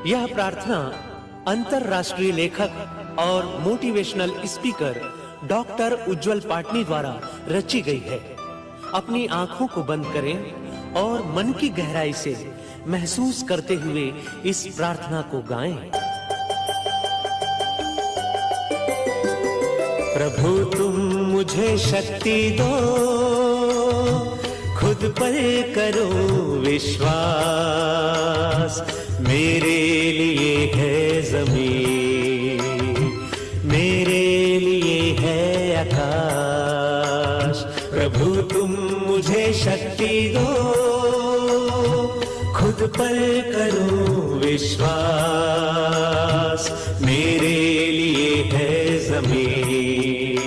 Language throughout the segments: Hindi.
यह प्रार्थना अंतरराष्ट्रीय लेखक और मोटिवेशनल स्पीकर डॉक्टर उज्जवल पाटनी द्वारा रची गई है। अपनी आंखों को बंद करें और मन की गहराई से महसूस करते हुए इस प्रार्थना को गाएं। प्रभु तुम मुझे शक्ति दो, खुद पर करो विश्वास। मेरे लिए है जमीन, मेरे लिए है आकाश। प्रभु तुम मुझे शक्ति दो, खुद पर करो विश्वास। मेरे लिए है जमीन,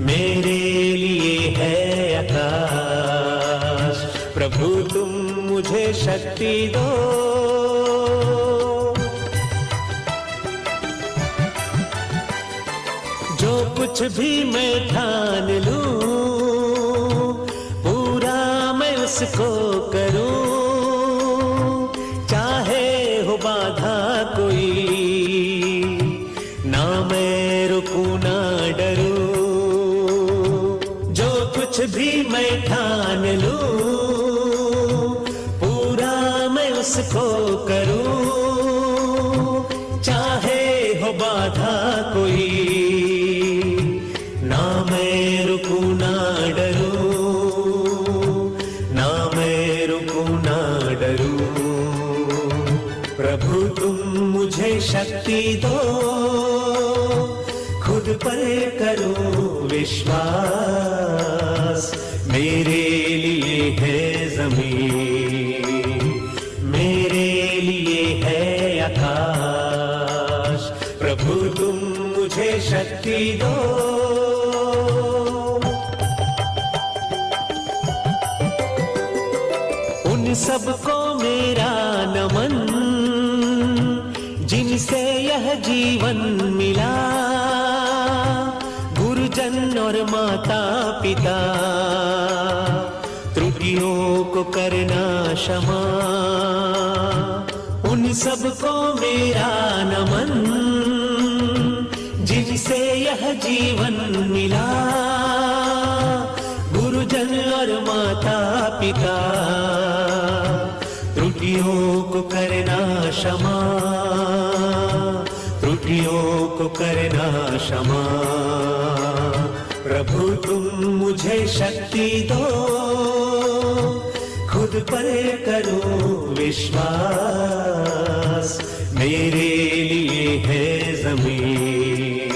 मेरे लिए है आकाश। प्रभु तुम मुझे शक्ति दो। जो कुछ भी मैं ठान लूं, पूरा मैं उसको करूं। चाहे हो बाधा कोई, ना मैं रुकूं ना डरूं। जो कुछ भी मैं ठान लूं, पूरा मैं उसको करूं। चाहे हो बाधा कोई, ना मैं रुकूं ना डरूं, ना मैं रुकूं ना डरूं। प्रभु तुम मुझे शक्ति दो, खुद पर करो विश्वास। मेरे लिए है जमीन, मेरे लिए है आकाश। प्रभु तुम मुझे शक्ति दो। उन सबको मेरा नमन, जिनसे यह जीवन मिला। गुरुजन और माता पिता, त्रुटियों को करना क्षमा। उन सबको मेरा नमन, जिनसे यह जीवन मिला। गुरुजन और माता पिता, त्रुटियों को करना क्षमा, त्रुटियों को करना क्षमा। प्रभु तुम मुझे शक्ति दो, खुद पर करो विश्वास। मेरे लिए है जमीन,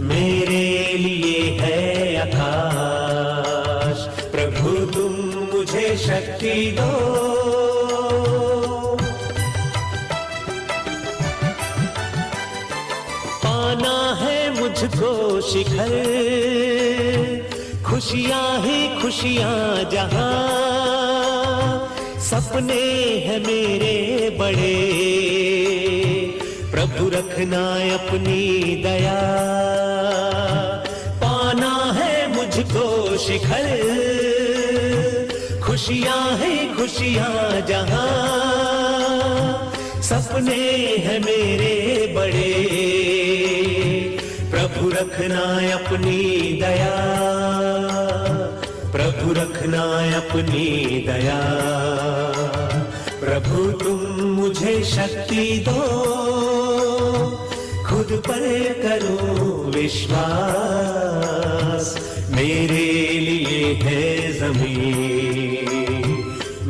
मेरे लिए है आकाश। प्रभु तुम मुझे शक्ति दो। पाना है मुझको शिखर, खुशियां ही खुशियां जहां। सपने हैं मेरे बड़े, प्रभु रखना अपनी दया। पाना है मुझको शिखर, खुशियां ही खुशियां जहां। सपने हैं मेरे बड़े, प्रभु रखना अपनी दया। प्रभु रखना अपनी दया। प्रभु तुम मुझे शक्ति दो, खुद पर करो विश्वास। मेरे लिए है जमीन,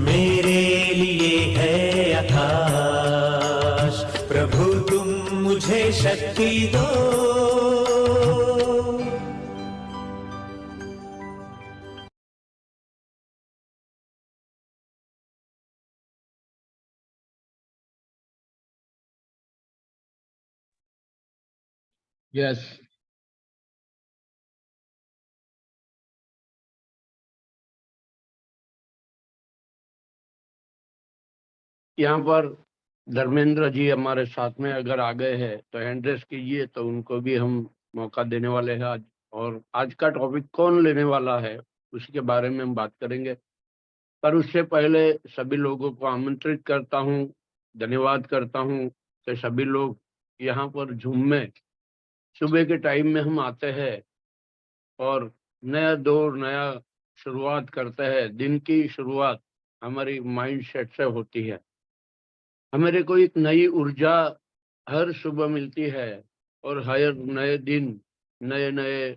मेरे लिए है आकाश। प्रभु तुम मुझे शक्ति दो। यस, यहाँ पर धर्मेंद्र जी हमारे साथ में अगर आ गए हैं तो हैंड रेस कीजिए, तो उनको भी हम मौका देने वाले हैं आज। और आज का टॉपिक कौन लेने वाला है उसके बारे में हम बात करेंगे। पर उससे पहले सभी लोगों को आमंत्रित करता हूं धन्यवाद करता हूँ कि सभी लोग यहाँ पर झूम में सुबह के टाइम में हम आते हैं और नया दौर, नया शुरुआत करते हैं। दिन की शुरुआत हमारी माइंड सेट से होती है। हमारे को एक नई ऊर्जा हर सुबह मिलती है और हर नए दिन नए-नए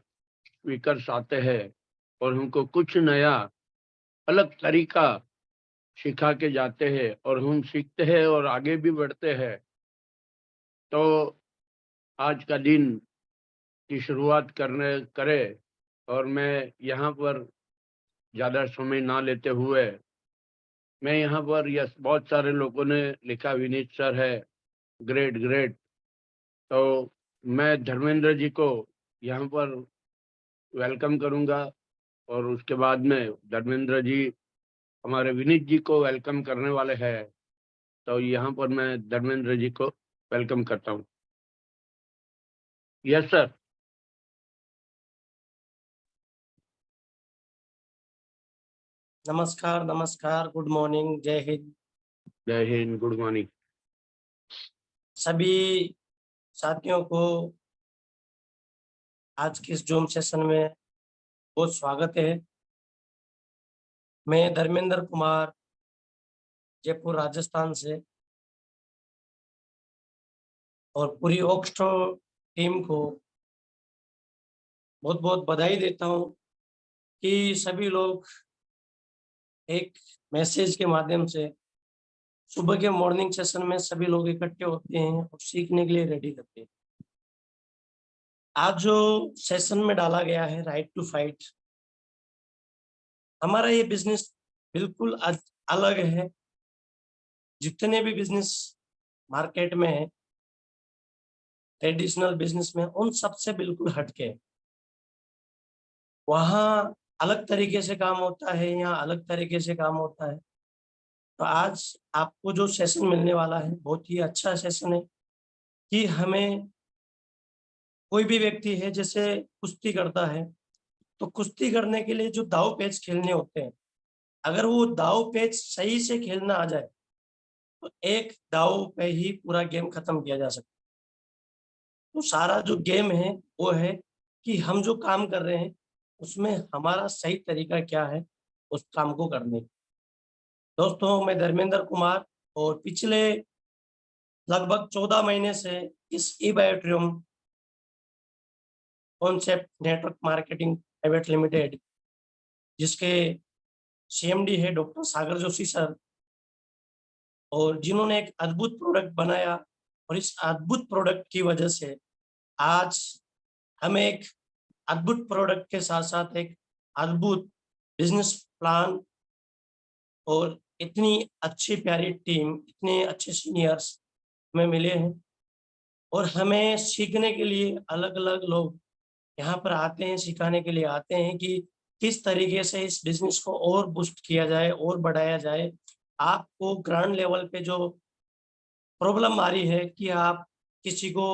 स्पीकर्स आते हैं और हमको कुछ नया अलग तरीका सिखा के जाते हैं और हम सीखते हैं और आगे भी बढ़ते हैं। तो आज का दिन की शुरुआत करने करें और मैं यहाँ पर ज़्यादा समय ना लेते हुए मैं यहाँ पर यस बहुत सारे लोगों ने लिखा विनीत सर है, ग्रेट, ग्रेट। तो मैं धर्मेंद्र जी को यहाँ पर वेलकम करूँगा और उसके बाद में धर्मेंद्र जी हमारे विनीत जी को वेलकम करने वाले हैं। तो यहाँ पर मैं धर्मेंद्र जी को वेलकम करता हूँ। Yes sir. नमस्कार, नमस्कार, गुड मॉर्निंग, जय हिंद। जय हिंद, गुड मॉर्निंग। सभी साथियों को आज के इस जूम सेशन में बहुत स्वागत है। मैं धर्मेंद्र कुमार, जयपुर, राजस्थान से, और पूरी ऑक्सटो टीम को बहुत बहुत बधाई देता हूँ कि सभी लोग एक मैसेज के माध्यम से सुबह के मॉर्निंग सेशन में सभी लोग इकट्ठे होते हैं और सीखने के लिए रेडी रहते हैं। आज जो सेशन में डाला गया है राइट टू फाइट, हमारा ये बिजनेस बिल्कुल अलग है। जितने भी बिजनेस मार्केट में है, ट्रेडिशनल बिजनेस में, उन सबसे बिल्कुल हटके है। वहाँ अलग तरीके से काम होता है, यहाँ अलग तरीके से काम होता है। तो आज आपको जो सेशन मिलने वाला है बहुत ही अच्छा सेशन है कि हमें कोई भी व्यक्ति है जैसे कुश्ती करता है, तो कुश्ती करने के लिए जो दाव पेच खेलने होते हैं, अगर वो दाव पेच सही से खेलना आ जाए तो एक दाव पे ही पूरा गेम खत्म किया जा सकता है। तो सारा जो गेम है वो है कि हम जो काम कर रहे हैं उसमें हमारा सही तरीका क्या है उस काम को करने का। दोस्तों, मैं धर्मेंद्र कुमार और पिछले लगभग 14 महीने से इस ई-बायोट्रियम concept network marketing private limited, जिसके सीएमडी है डॉक्टर सागर जोशी सर, और जिन्होंने एक अद्भुत प्रोडक्ट बनाया, और इस अद्भुत प्रोडक्ट की वजह से आज हमें एक अद्भुत प्रोडक्ट के साथ साथ एक अद्भुत बिजनेस प्लान और इतनी अच्छी प्यारी टीम, इतने अच्छे सीनियर्स में मिले हैं। और हमें सीखने के लिए अलग अलग लोग यहाँ पर आते हैं, सिखाने के लिए आते हैं कि किस तरीके से इस बिजनेस को और बूस्ट किया जाए और बढ़ाया जाए। आपको ग्राउंड लेवल पे जो प्रॉब्लम आ रही है कि आप किसी को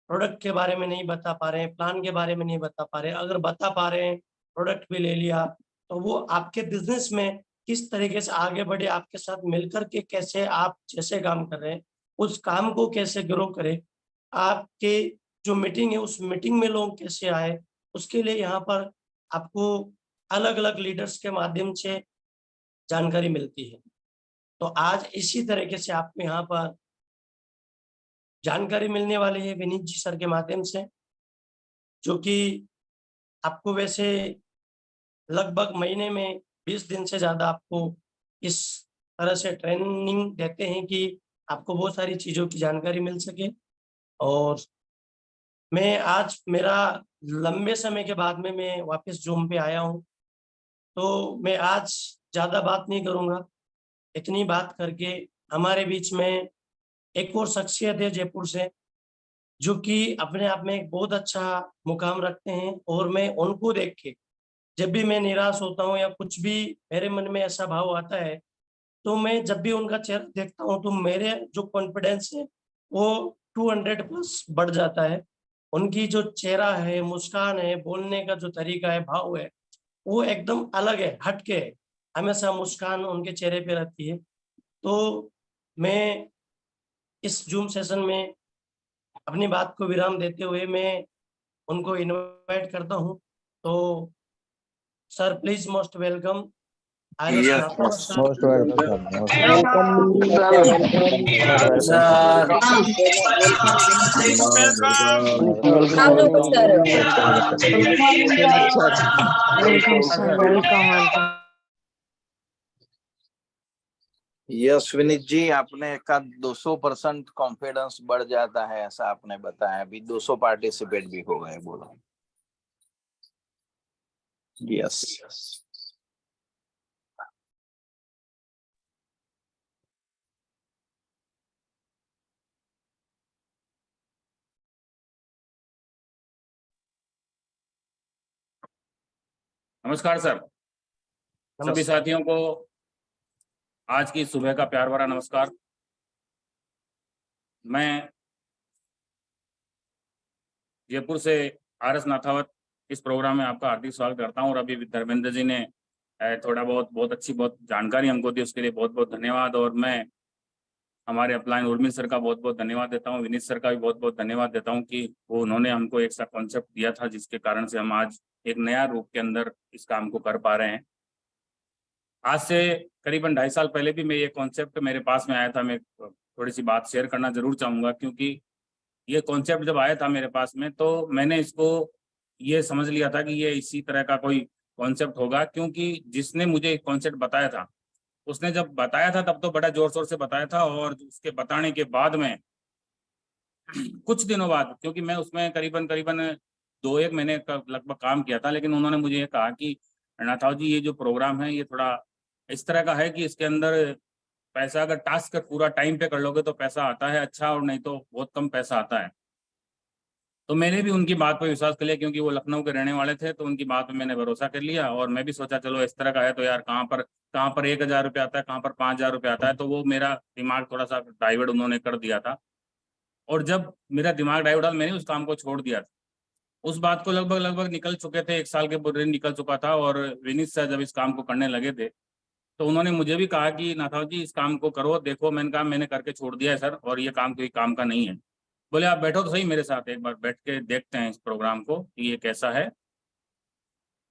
प्रोडक्ट के बारे में नहीं बता पा रहे हैं, प्लान के बारे में नहीं बता पा रहे हैं, अगर बता पा रहे हैं, प्रोडक्ट भी ले लिया, तो वो आपके बिजनेस में किस तरीके से आगे बढ़े, आपके साथ मिलकर के कैसे आप जैसे काम कर रहे हैं उस काम को कैसे ग्रो करें, आपके जो मीटिंग है उस मीटिंग में लोग कैसे आए, उसके लिए यहाँ पर आपको अलग अलग लीडर्स के माध्यम से जानकारी मिलती है। तो आज इसी तरीके से आपको यहाँ पर जानकारी मिलने वाली है विनीत जी सर के माध्यम से, जो कि आपको वैसे लगभग महीने में 20 दिन से ज़्यादा आपको इस तरह से ट्रेनिंग देते हैं कि आपको बहुत सारी चीज़ों की जानकारी मिल सके। और मैं आज मेरा लंबे समय के बाद में मैं वापस जूम पे आया हूँ, तो मैं आज ज़्यादा बात नहीं करूँगा। इतनी बात करके हमारे बीच में एक और शख्सियत है जयपुर से, जो कि अपने आप में एक बहुत अच्छा मुकाम रखते हैं, और मैं उनको देख के जब भी मैं निराश होता हूँ या कुछ भी मेरे मन में ऐसा भाव आता है, तो मैं जब भी उनका चेहरा देखता हूँ तो मेरे जो कॉन्फिडेंस है वो 200 प्लस बढ़ जाता है। उनकी जो चेहरा है, मुस्कान है, बोलने का जो तरीका है, भाव है, वो एकदम अलग है, हटके है। हमेशा मुस्कान उनके चेहरे पे रहती है। तो मैं इस जूम सेशन में अपनी बात को विराम देते हुए मैं उनको इनवाइट करता हूं। तो sir please most welcome R S. Yes, Nathawat yes. Sir. Most welcome, sir. Most Hello, sir. Yes Vineet ji, आपने का 200% कॉन्फिडेंस बढ़ जाता है ऐसा आपने बताया। अभी 200 पार्टिसिपेट भी हो गए, बोलो। यस नमस्कार सर। सभी साथियों को आज की सुबह का प्यार भरा नमस्कार। मैं जयपुर से आर.एस. नाथावत इस प्रोग्राम में आपका हार्दिक स्वागत करता हूं। और अभी धर्मेंद्र जी ने थोड़ा बहुत अच्छी जानकारी हमको दी, उसके लिए बहुत बहुत धन्यवाद। और मैं हमारे अपलाइन उर्मिल सर का बहुत बहुत धन्यवाद देता हूं, विनीत सर का भी बहुत बहुत धन्यवाद देता हूं कि वो उन्होंने हमको एक सा कॉन्सेप्ट दिया था जिसके कारण से हम आज एक नया रूप के अंदर इस काम को कर पा रहे हैं। आज से करीबन 2.5 साल पहले भी मैं ये कॉन्सेप्ट मेरे पास में आया था। मैं थोड़ी सी बात शेयर करना जरूर चाहूँगा, क्योंकि ये कॉन्सेप्ट जब आया था मेरे पास में तो मैंने इसको ये समझ लिया था कि ये इसी तरह का कोई कॉन्सेप्ट होगा, क्योंकि जिसने मुझे कॉन्सेप्ट बताया था उसने जब बताया था तब तो बड़ा जोर शोर से बताया था। और उसके बताने के बाद में कुछ दिनों बाद, क्योंकि मैं उसमें करीबन 2-1 महीने का लगभग काम किया था, लेकिन उन्होंने मुझे ये कहा कि नाथाव जी, ये जो प्रोग्राम है ये थोड़ा इस तरह का है कि इसके अंदर पैसा अगर टास्क पूरा टाइम पे कर लोगे तो पैसा आता है अच्छा, और नहीं तो बहुत कम पैसा आता है। तो मैंने भी उनकी बात पर विश्वास कर लिया, क्योंकि वो लखनऊ के रहने वाले थे, तो उनकी बात पे मैंने भरोसा कर लिया। और मैं भी सोचा चलो इस तरह का है तो यार कहाँ पर 1,000 रुपये आता है, कहाँ पर 5,000 रुपये आता है। तो वो मेरा दिमाग थोड़ा सा डाइवर्ट उन्होंने कर दिया था। और जब मेरा दिमाग डाइवर्ट हुआ, मैंने उस काम को छोड़ दिया था। उस बात को लगभग निकल चुके थे, 1 साल के पूरे निकल चुका था। और विनीत सर जब इस काम को करने लगे थे तो उन्होंने मुझे भी कहा कि नाथाव जी, इस काम को करो। देखो, मैंने कहा मैंने करके छोड़ दिया है सर, और ये काम कोई काम का नहीं है। बोले आप बैठो तो सही मेरे साथ, एक बार बैठ के देखते हैं इस प्रोग्राम को कि ये कैसा है।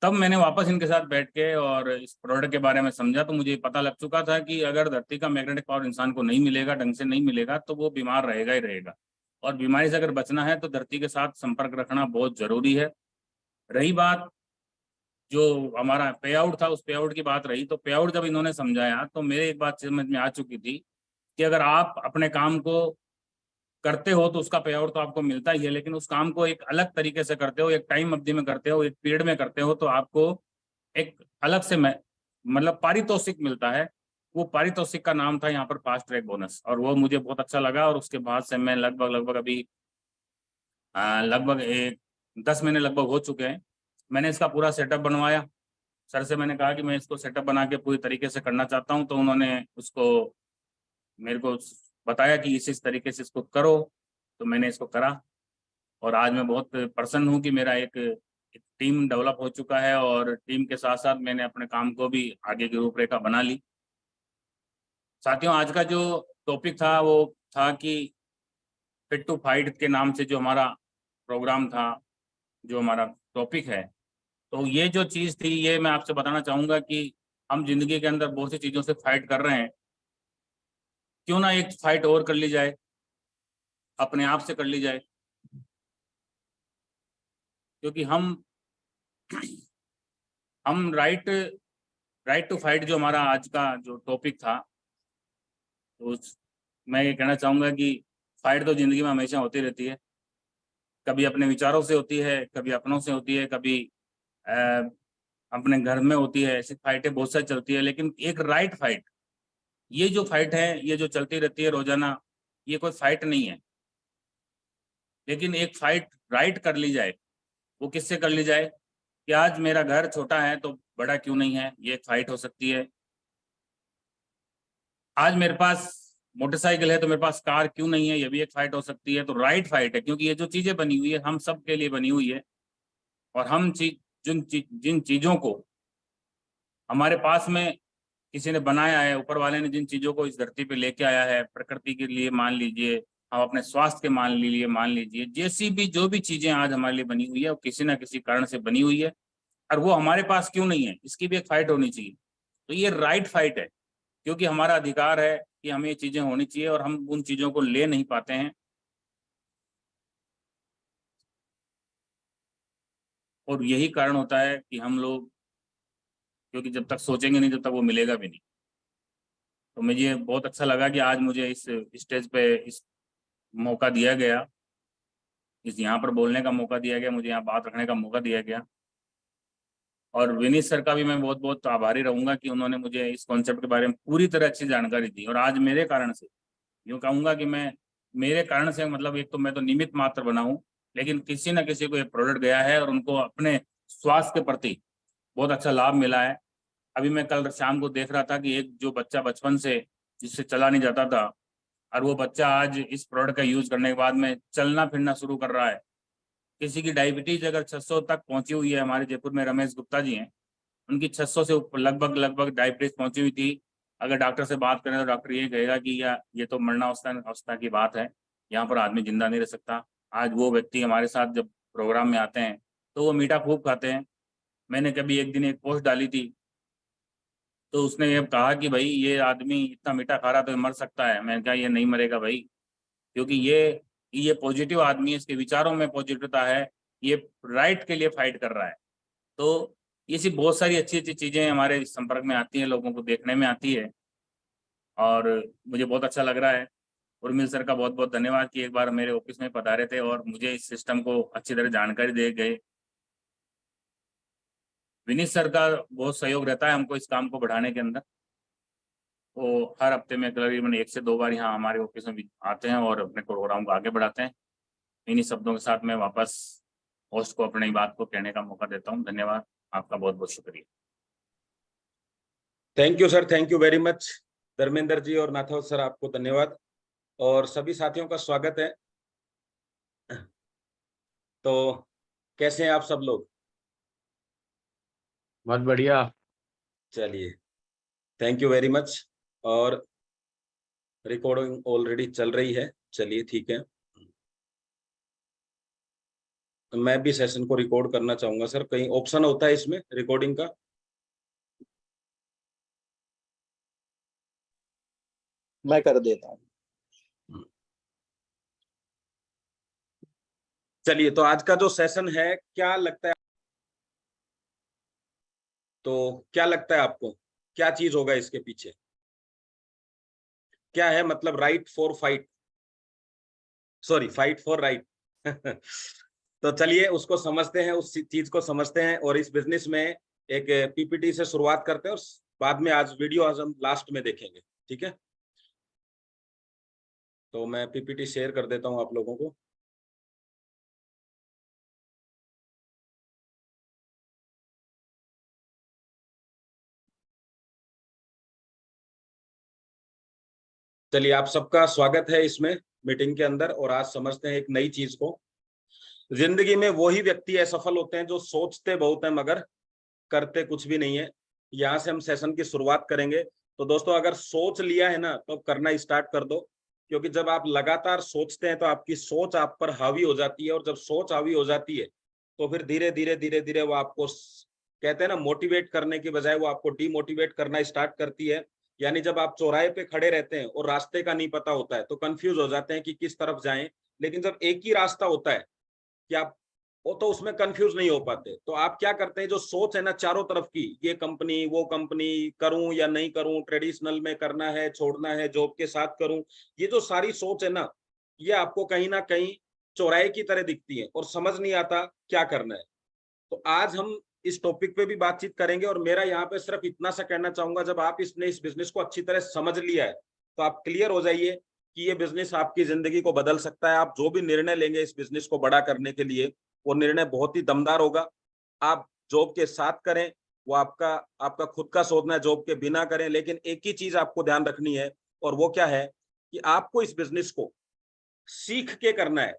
तब मैंने वापस इनके साथ बैठ के और इस प्रोडक्ट के बारे में समझा, तो मुझे पता लग चुका था कि अगर धरती का मैग्नेटिक पावर इंसान को नहीं मिलेगा, ढंग से नहीं मिलेगा, तो वो बीमार रहेगा ही रहेगा। और बीमारी से अगर बचना है तो धरती के साथ संपर्क रखना बहुत जरूरी है। रही बात जो हमारा पे आउट था, उस पे आउट की बात रही, तो पे आउट जब इन्होंने समझाया तो मेरे एक बात समझ में आ चुकी थी कि अगर आप अपने काम को करते हो तो उसका पे आउट तो आपको मिलता ही है, लेकिन उस काम को एक अलग तरीके से करते हो, एक टाइम अवधि में करते हो, एक पीरियड में करते हो, तो आपको एक अलग से मतलब पारितोषिक मिलता है। वो पारितोषिक का नाम था यहाँ पर फास्ट ट्रैक बोनस, और वो मुझे बहुत अच्छा लगा। और उसके बाद से मैं लगभग अभी लगभग 10 महीने लगभग हो चुके हैं, मैंने इसका पूरा सेटअप बनवाया। सर से मैंने कहा कि मैं इसको सेटअप बना के पूरी तरीके से करना चाहता हूं, तो उन्होंने उसको मेरे को बताया कि इस तरीके से इसको करो। तो मैंने इसको करा, और आज मैं बहुत प्रसन्न हूं कि मेरा एक टीम डेवलप हो चुका है, और टीम के साथ साथ मैंने अपने काम को भी आगे की रूपरेखा बना ली। साथियों, आज का जो टॉपिक था वो था कि फिट टू फाइट के नाम से जो हमारा प्रोग्राम था, जो हमारा टॉपिक है, तो ये जो चीज़ थी ये मैं आपसे बताना चाहूँगा कि हम जिंदगी के अंदर बहुत सी चीज़ों से फाइट कर रहे हैं, क्यों ना एक फाइट और कर ली जाए, अपने आप से कर ली जाए। क्योंकि हम राइट टू फाइट जो हमारा आज का जो टॉपिक था, तो मैं ये कहना चाहूँगा कि फाइट तो ज़िंदगी में हमेशा होती रहती है। कभी अपने विचारों से होती है, कभी अपनों से होती है, कभी अपने घर में होती है। ऐसी फाइटें बहुत सारी चलती है, लेकिन एक राइट फाइट, ये जो फाइट है, ये जो चलती रहती है रोजाना, ये कोई फाइट नहीं है। लेकिन एक फाइट राइट कर ली जाए, वो किससे कर ली जाए कि आज मेरा घर छोटा है तो बड़ा क्यों नहीं है, ये एक फाइट हो सकती है। आज मेरे पास मोटरसाइकिल है तो मेरे पास कार क्यों नहीं है, ये भी एक फाइट हो सकती है। तो राइट फाइट है, क्योंकि ये जो चीजें बनी हुई है हम सब के लिए बनी हुई है, और हम जिन चीजों को हमारे पास में किसी ने बनाया है, ऊपर वाले ने जिन चीजों को इस धरती पे लेके आया है, प्रकृति के लिए मान लीजिए, हम अपने स्वास्थ्य के मान लीजिए, जैसी भी जो भी चीजें आज हमारे लिए बनी हुई है वो किसी ना किसी कारण से बनी हुई है, और वो हमारे पास क्यों नहीं है, इसकी भी एक फाइट होनी चाहिए। तो ये राइट फाइट है, क्योंकि हमारा अधिकार है कि हमें ये चीजें होनी चाहिए, और हम उन चीजों को ले नहीं पाते हैं। और यही कारण होता है कि हम लोग, क्योंकि जब तक सोचेंगे नहीं तब तक वो मिलेगा भी नहीं। तो मुझे बहुत अच्छा लगा कि आज मुझे इस स्टेज पे इस मौका दिया गया, इस यहाँ पर बोलने का मौका दिया गया, मुझे यहाँ बात रखने का मौका दिया गया। और विनीत सर का भी मैं बहुत बहुत आभारी रहूंगा कि उन्होंने मुझे इस कॉन्सेप्ट के बारे में पूरी तरह अच्छी जानकारी दी। और आज मेरे कारण से, यूँ कहूँगा कि मैं, मेरे कारण से मतलब एक तो मैं तो निमित्त मात्र बना हूँ, लेकिन किसी न किसी को ये प्रोडक्ट गया है और उनको अपने स्वास्थ्य के प्रति बहुत अच्छा लाभ मिला है। अभी मैं कल शाम को देख रहा था कि एक जो बच्चा बचपन से जिससे चला नहीं जाता था, और वो बच्चा आज इस प्रोडक्ट का यूज करने के बाद में चलना फिरना शुरू कर रहा है। किसी की डायबिटीज अगर 600 तक पहुंची हुई है, हमारे जयपुर में रमेश गुप्ता जी हैं, उनकी 600 से ऊपर लगभग डायबिटीज पहुंची हुई थी। अगर डॉक्टर से बात करें तो डॉक्टर ये कहेगा कि ये तो मरणावस्था की बात है, यहाँ पर आदमी जिंदा नहीं रह सकता। आज वो व्यक्ति हमारे साथ जब प्रोग्राम में आते हैं तो वो मीठा खूब खाते हैं। मैंने कभी एक दिन एक पोस्ट डाली थी, तो उसने ये कहा कि भाई ये आदमी इतना मीठा खा रहा तो ये मर सकता है। मैंने कहा ये नहीं मरेगा भाई, क्योंकि ये पॉजिटिव आदमी है, इसके विचारों में पॉजिटिवता है, ये राइट के लिए फाइट कर रहा है। तो ये सी बहुत सारी अच्छी अच्छी चीजें हमारे संपर्क में आती हैं, लोगों को देखने में आती है, और मुझे बहुत अच्छा लग रहा है। उर्मिल सर का बहुत बहुत धन्यवाद कि एक बार मेरे ऑफिस में पधारे थे और मुझे इस सिस्टम को अच्छी तरह जानकारी दे गए। विनीत सर का बहुत सहयोग रहता है हमको इस काम को बढ़ाने के अंदर। वो हर हफ्ते में करीबन 1 से 2 बार यहाँ हमारे ऑफिस में भी आते हैं और अपने प्रोग्राम को आगे बढ़ाते हैं। इन्हीं शब्दों के साथ मैं वापस होस्ट को अपनी बात को कहने का मौका देता हूँ। धन्यवाद, आपका बहुत बहुत शुक्रिया। Thank you sir, thank you very much Dharmendra ji और नाथावत सर, आपको धन्यवाद और सभी साथियों का स्वागत है। तो कैसे हैं आप सब लोग? बहुत बढ़िया। चलिए, थैंक यू वेरी मच। और रिकॉर्डिंग ऑलरेडी चल रही है, चलिए ठीक है। तो मैं भी सेशन को रिकॉर्ड करना चाहूंगा सर, कहीं ऑप्शन होता है इसमें रिकॉर्डिंग का? मैं कर देता हूँ। चलिए, तो आज का जो सेशन है, क्या लगता है, तो क्या लगता है आपको क्या चीज होगा इसके पीछे? क्या है मतलब right for fight, sorry fight for right. तो चलिए उसको समझते हैं, उस चीज को समझते हैं और इस बिजनेस में एक पीपीटी से शुरुआत करते हैं और बाद में आज वीडियो आज हम लास्ट में देखेंगे, ठीक है? तो मैं पीपीटी शेयर कर देता हूं आप लोगों को। चलिए, आप सबका स्वागत है इसमें मीटिंग के अंदर। और आज समझते हैं एक नई चीज को। जिंदगी में वही व्यक्ति असफल होते हैं जो सोचते बहुत है मगर करते कुछ भी नहीं है। यहाँ से हम सेशन की शुरुआत करेंगे। तो दोस्तों, अगर सोच लिया है ना तो करना स्टार्ट कर दो, क्योंकि जब आप लगातार सोचते हैं तो आपकी सोच आप पर हावी हो जाती है, और जब सोच हावी हो जाती है तो फिर धीरे धीरे वो आपको, कहते हैं ना, मोटिवेट करने की बजाय वो आपको डिमोटिवेट करना स्टार्ट करती है। यानी जब आप चौराहे पे खड़े रहते हैं और रास्ते का नहीं पता होता है तो कंफ्यूज हो जाते हैं कि किस तरफ जाएं, लेकिन जब एक ही रास्ता होता है कि आप वो, तो उसमें कंफ्यूज नहीं हो पाते। तो आप क्या करते हैं, जो सोच है ना चारों तरफ की, ये कंपनी वो कंपनी, करूं या नहीं करूं, ट्रेडिशनल में करना है छोड़ना है, जॉब के साथ करूं, ये जो सारी सोच है ना, ये आपको कहीं ना कहीं चौराहे की तरह दिखती है और समझ नहीं आता क्या करना है। तो आज हम इस टॉपिक पे भी बातचीत करेंगे और मेरा यहाँ पे सिर्फ इतना सा कहना चाहूंगा, जब आप इस बिजनेस को अच्छी तरह समझ लिया है तो आप क्लियर हो जाइए कि ये बिजनेस आपकी जिंदगी को बदल सकता है। आप जो भी निर्णय लेंगे इस बिजनेस को बड़ा करने के लिए, वो निर्णय बहुत ही दमदार होगा। आप जॉब के साथ करें, वो आपका खुद का सोचना है, जॉब के बिना करें, लेकिन एक ही चीज आपको ध्यान रखनी है, और वो क्या है कि आपको इस बिजनेस को सीख के करना है।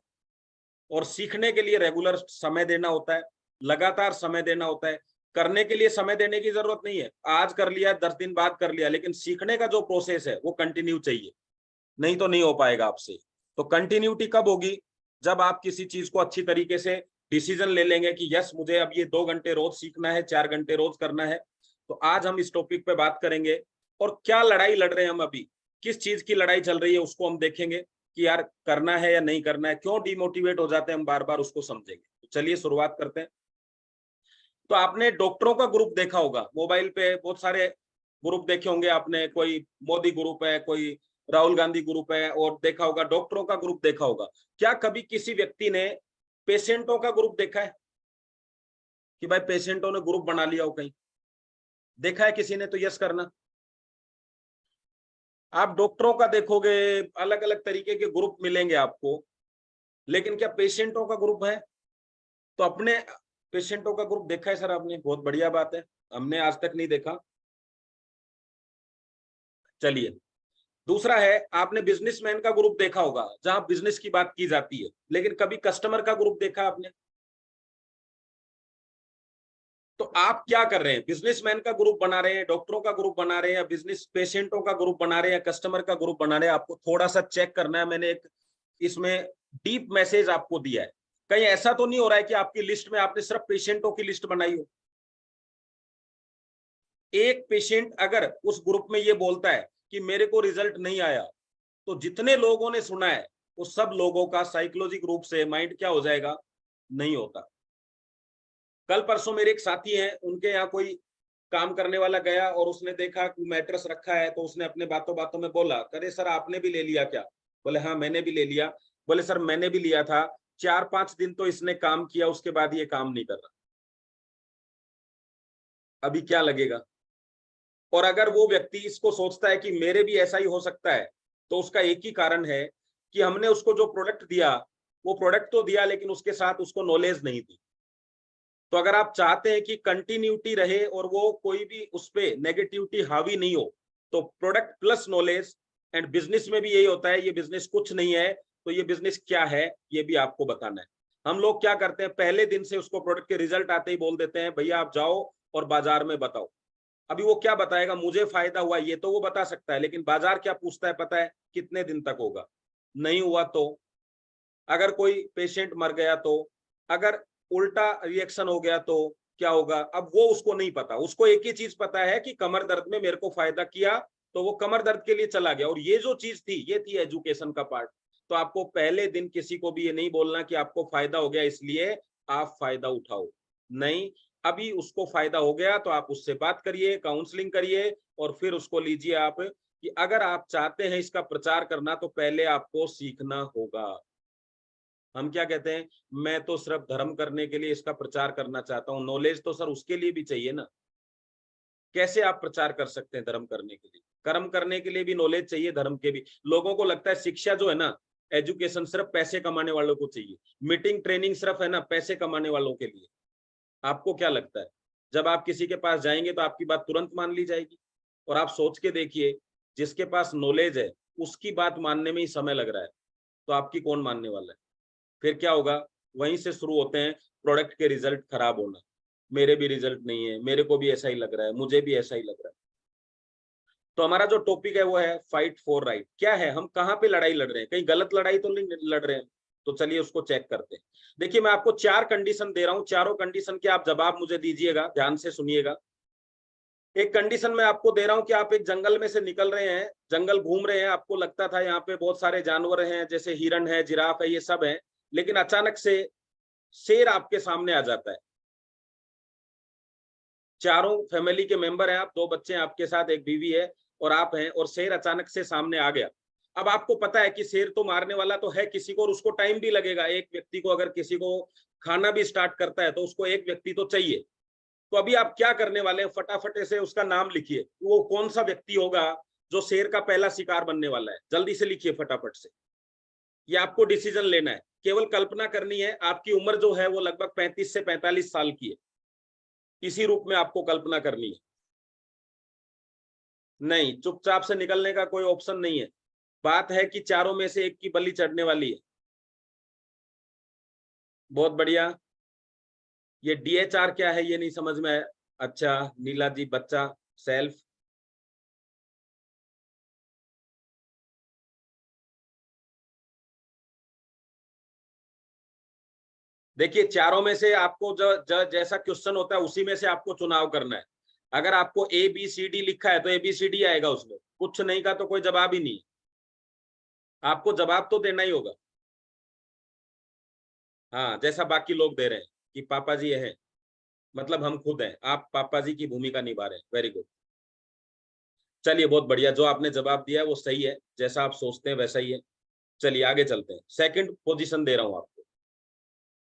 और सीखने के लिए रेगुलर समय देना होता है, लगातार समय देना होता है। करने के लिए समय देने की जरूरत नहीं है, आज कर लिया 10 दिन बाद कर लिया, लेकिन सीखने का जो प्रोसेस है वो कंटिन्यू चाहिए, नहीं तो नहीं हो पाएगा आपसे। तो कंटिन्यूटी कब होगी? जब आप किसी चीज को अच्छी तरीके से डिसीजन ले लेंगे कि यस मुझे अब ये 2 घंटे रोज सीखना है, 4 घंटे रोज करना है। तो आज हम इस टॉपिक पे बात करेंगे और क्या लड़ाई लड़ रहे हैं हम अभी, किस चीज की लड़ाई चल रही है उसको हम देखेंगे कि यार करना है या नहीं करना है, क्यों डिमोटिवेट हो जाते हैं हम बार बार, उसको समझेंगे। तो चलिए शुरुआत करते हैं। तो आपने डॉक्टरों का ग्रुप देखा होगा, मोबाइल पे बहुत सारे ग्रुप देखे होंगे आपने, कोई मोदी ग्रुप है, कोई राहुल गांधी ग्रुप है, और देखा होगा डॉक्टरों का ग्रुप देखा होगा। क्या कभी किसी व्यक्ति ने पेशेंटों का ग्रुप देखा है कि भाई पेशेंटों ने ग्रुप बना लिया हो? कहीं देखा है किसी ने? तो यस करना। आप डॉक्टरों का देखोगे, अलग अलग तरीके के ग्रुप मिलेंगे आपको, लेकिन क्या पेशेंटों का ग्रुप है? तो अपने पेशेंटों का ग्रुप देखा है सर आपने? बहुत बढ़िया बात है, हमने आज तक नहीं देखा। चलिए, दूसरा है, आपने बिजनेसमैन का ग्रुप देखा होगा जहां बिजनेस की बात की जाती है, लेकिन कभी कस्टमर का ग्रुप देखा आपने? तो आप क्या कर रहे हैं? बिजनेसमैन का ग्रुप बना रहे हैं, डॉक्टरों का ग्रुप बना रहे हैं, या बिजनेस पेशेंटों का ग्रुप बना रहे हैं, या कस्टमर का ग्रुप बना रहे हैं? आपको थोड़ा सा चेक करना है। मैंने एक इसमें डीप मैसेज आपको दिया है। कहीं ऐसा तो नहीं हो रहा है कि आपकी लिस्ट में आपने सिर्फ पेशेंटों की लिस्ट बनाई हो? एक पेशेंट अगर उस ग्रुप में ये बोलता है कि मेरे को रिजल्ट नहीं आया, तो जितने लोगों ने सुना है वो सब लोगों का साइकोलॉजिक रूप से माइंड क्या हो जाएगा? नहीं होता। कल परसों मेरे एक साथी हैं, उनके यहाँ कोई काम करने वाला गया और उसने देखा कि मैट्रेस रखा है, तो उसने अपने बातों बातों में बोला, अरे सर आपने भी ले लिया क्या? बोले हाँ मैंने भी ले लिया। बोले सर मैंने भी लिया था, 4-5 दिन तो इसने काम किया, उसके बाद ये काम नहीं कर रहा। अभी क्या लगेगा? और अगर वो व्यक्ति इसको सोचता है कि मेरे भी ऐसा ही हो सकता है, तो उसका एक ही कारण है कि हमने उसको जो प्रोडक्ट दिया, वो प्रोडक्ट तो दिया लेकिन उसके साथ उसको नॉलेज नहीं दी। तो अगर आप चाहते हैं कि कंटिन्यूटी रहे और वो कोई भी उस पे नेगेटिविटी हावी नहीं हो, तो product plus knowledge, and business में भी यही होता है, ये बिजनेस कुछ नहीं है तो ये बिजनेस क्या है ये भी आपको बताना है। हम लोग क्या करते हैं, पहले दिन से उसको प्रोडक्ट के रिजल्ट आते ही बोल देते हैं भैया आप जाओ और बाजार में बताओ। अभी वो क्या बताएगा? मुझे फायदा हुआ ये तो वो बता सकता है, लेकिन बाजार क्या पूछता है पता है? कितने दिन तक होगा? नहीं हुआ तो? अगर कोई पेशेंट मर गया तो? अगर उल्टा रिएक्शन हो गया तो क्या होगा? अब वो उसको नहीं पता, उसको एक ही चीज पता है कि कमर दर्द में मेरे को फायदा किया, तो वो कमर दर्द के लिए चला गया। और ये जो चीज थी ये थी एजुकेशन का पार्ट। तो आपको पहले दिन किसी को भी ये नहीं बोलना कि आपको फायदा हो गया इसलिए आप फायदा उठाओ, नहीं। अभी उसको फायदा हो गया तो आप उससे बात करिए, काउंसलिंग करिए, और फिर उसको लीजिए आप कि अगर आप चाहते हैं इसका प्रचार करना तो पहले आपको सीखना होगा। हम क्या कहते हैं, मैं तो सिर्फ धर्म करने के लिए इसका प्रचार करना चाहता हूँ। नॉलेज तो सर उसके लिए भी चाहिए ना। कैसे आप प्रचार कर सकते हैं धर्म करने के लिए? कर्म करने के लिए भी नॉलेज चाहिए, धर्म के भी। लोगों को लगता है शिक्षा जो है ना, एजुकेशन सिर्फ पैसे कमाने वालों को चाहिए, मीटिंग ट्रेनिंग सिर्फ है ना पैसे कमाने वालों के लिए। आपको क्या लगता है, जब आप किसी के पास जाएंगे तो आपकी बात तुरंत मान ली जाएगी? और आप सोच के देखिए, जिसके पास नॉलेज है उसकी बात मानने में ही समय लग रहा है, तो आपकी कौन मानने वाला है? फिर क्या होगा? वहीं से शुरू होते हैं प्रोडक्ट के रिजल्ट खराब होना। मेरे भी रिजल्ट नहीं है, मेरे को भी ऐसा ही लग रहा है, मुझे भी ऐसा ही लग रहा है। तो हमारा जो टॉपिक है वो है फाइट फॉर राइट। क्या है, हम कहाँ पे लड़ाई लड़ रहे हैं? कहीं गलत लड़ाई तो नहीं लड़ रहे हैं? तो चलिए उसको चेक करते हैं। देखिए मैं आपको 4 कंडीशन दे रहा हूं, चारों कंडीशन के आप जवाब मुझे दीजिएगा, ध्यान से सुनिएगा। एक कंडीशन मैं आपको दे रहा हूं कि आप एक जंगल में से निकल रहे हैं, जंगल घूम रहे हैं, आपको लगता था यहाँ पे बहुत सारे जानवर हैं, जैसे हिरण है, जिराफ है, ये सब है, लेकिन अचानक से शेर आपके सामने आ जाता है। चारों फैमिली के मेंबर हैं आप, 2 बच्चे हैं आपके साथ, एक बीवी है और आप हैं, और शेर अचानक से सामने आ गया। अब आपको पता है कि शेर तो मारने वाला तो है किसी को, और उसको टाइम भी लगेगा। एक व्यक्ति को अगर किसी को खाना भी स्टार्ट करता है तो उसको एक व्यक्ति तो चाहिए। तो अभी आप क्या करने वाले हैं, फटाफट से उसका नाम लिखिए। वो कौन सा व्यक्ति होगा जो शेर का पहला शिकार बनने वाला है? जल्दी से लिखिए फटाफट से। ये आपको डिसीजन लेना है, केवल कल्पना करनी है। आपकी उम्र जो है वो लगभग 35 से 45 साल की है। इसी रूप में आपको कल्पना करनी है। नहीं, चुपचाप से निकलने का कोई ऑप्शन नहीं है। बात है कि चारों में से एक की बलि चढ़ने वाली है। बहुत बढ़िया। ये DHR क्या है ये नहीं समझ में आया। अच्छा, नीला जी बच्चा सेल्फ, देखिए चारों में से आपको जैसा क्वेश्चन होता है उसी में से आपको चुनाव करना है। अगर आपको ए बी सी डी लिखा है तो ए बी सी डी आएगा उसमें, कुछ नहीं का तो कोई जवाब ही नहीं, आपको जवाब तो देना ही होगा। हाँ, जैसा बाकी लोग दे रहे हैं कि पापा जी है, मतलब हम खुद हैं, आप पापा जी की भूमिका निभा रहे हैं। वेरी गुड, चलिए बहुत बढ़िया, जो आपने जवाब दिया है वो सही है, जैसा आप सोचते हैं वैसा ही है। चलिए आगे चलते हैं, सेकंड पोजीशन दे रहा हूं आपको।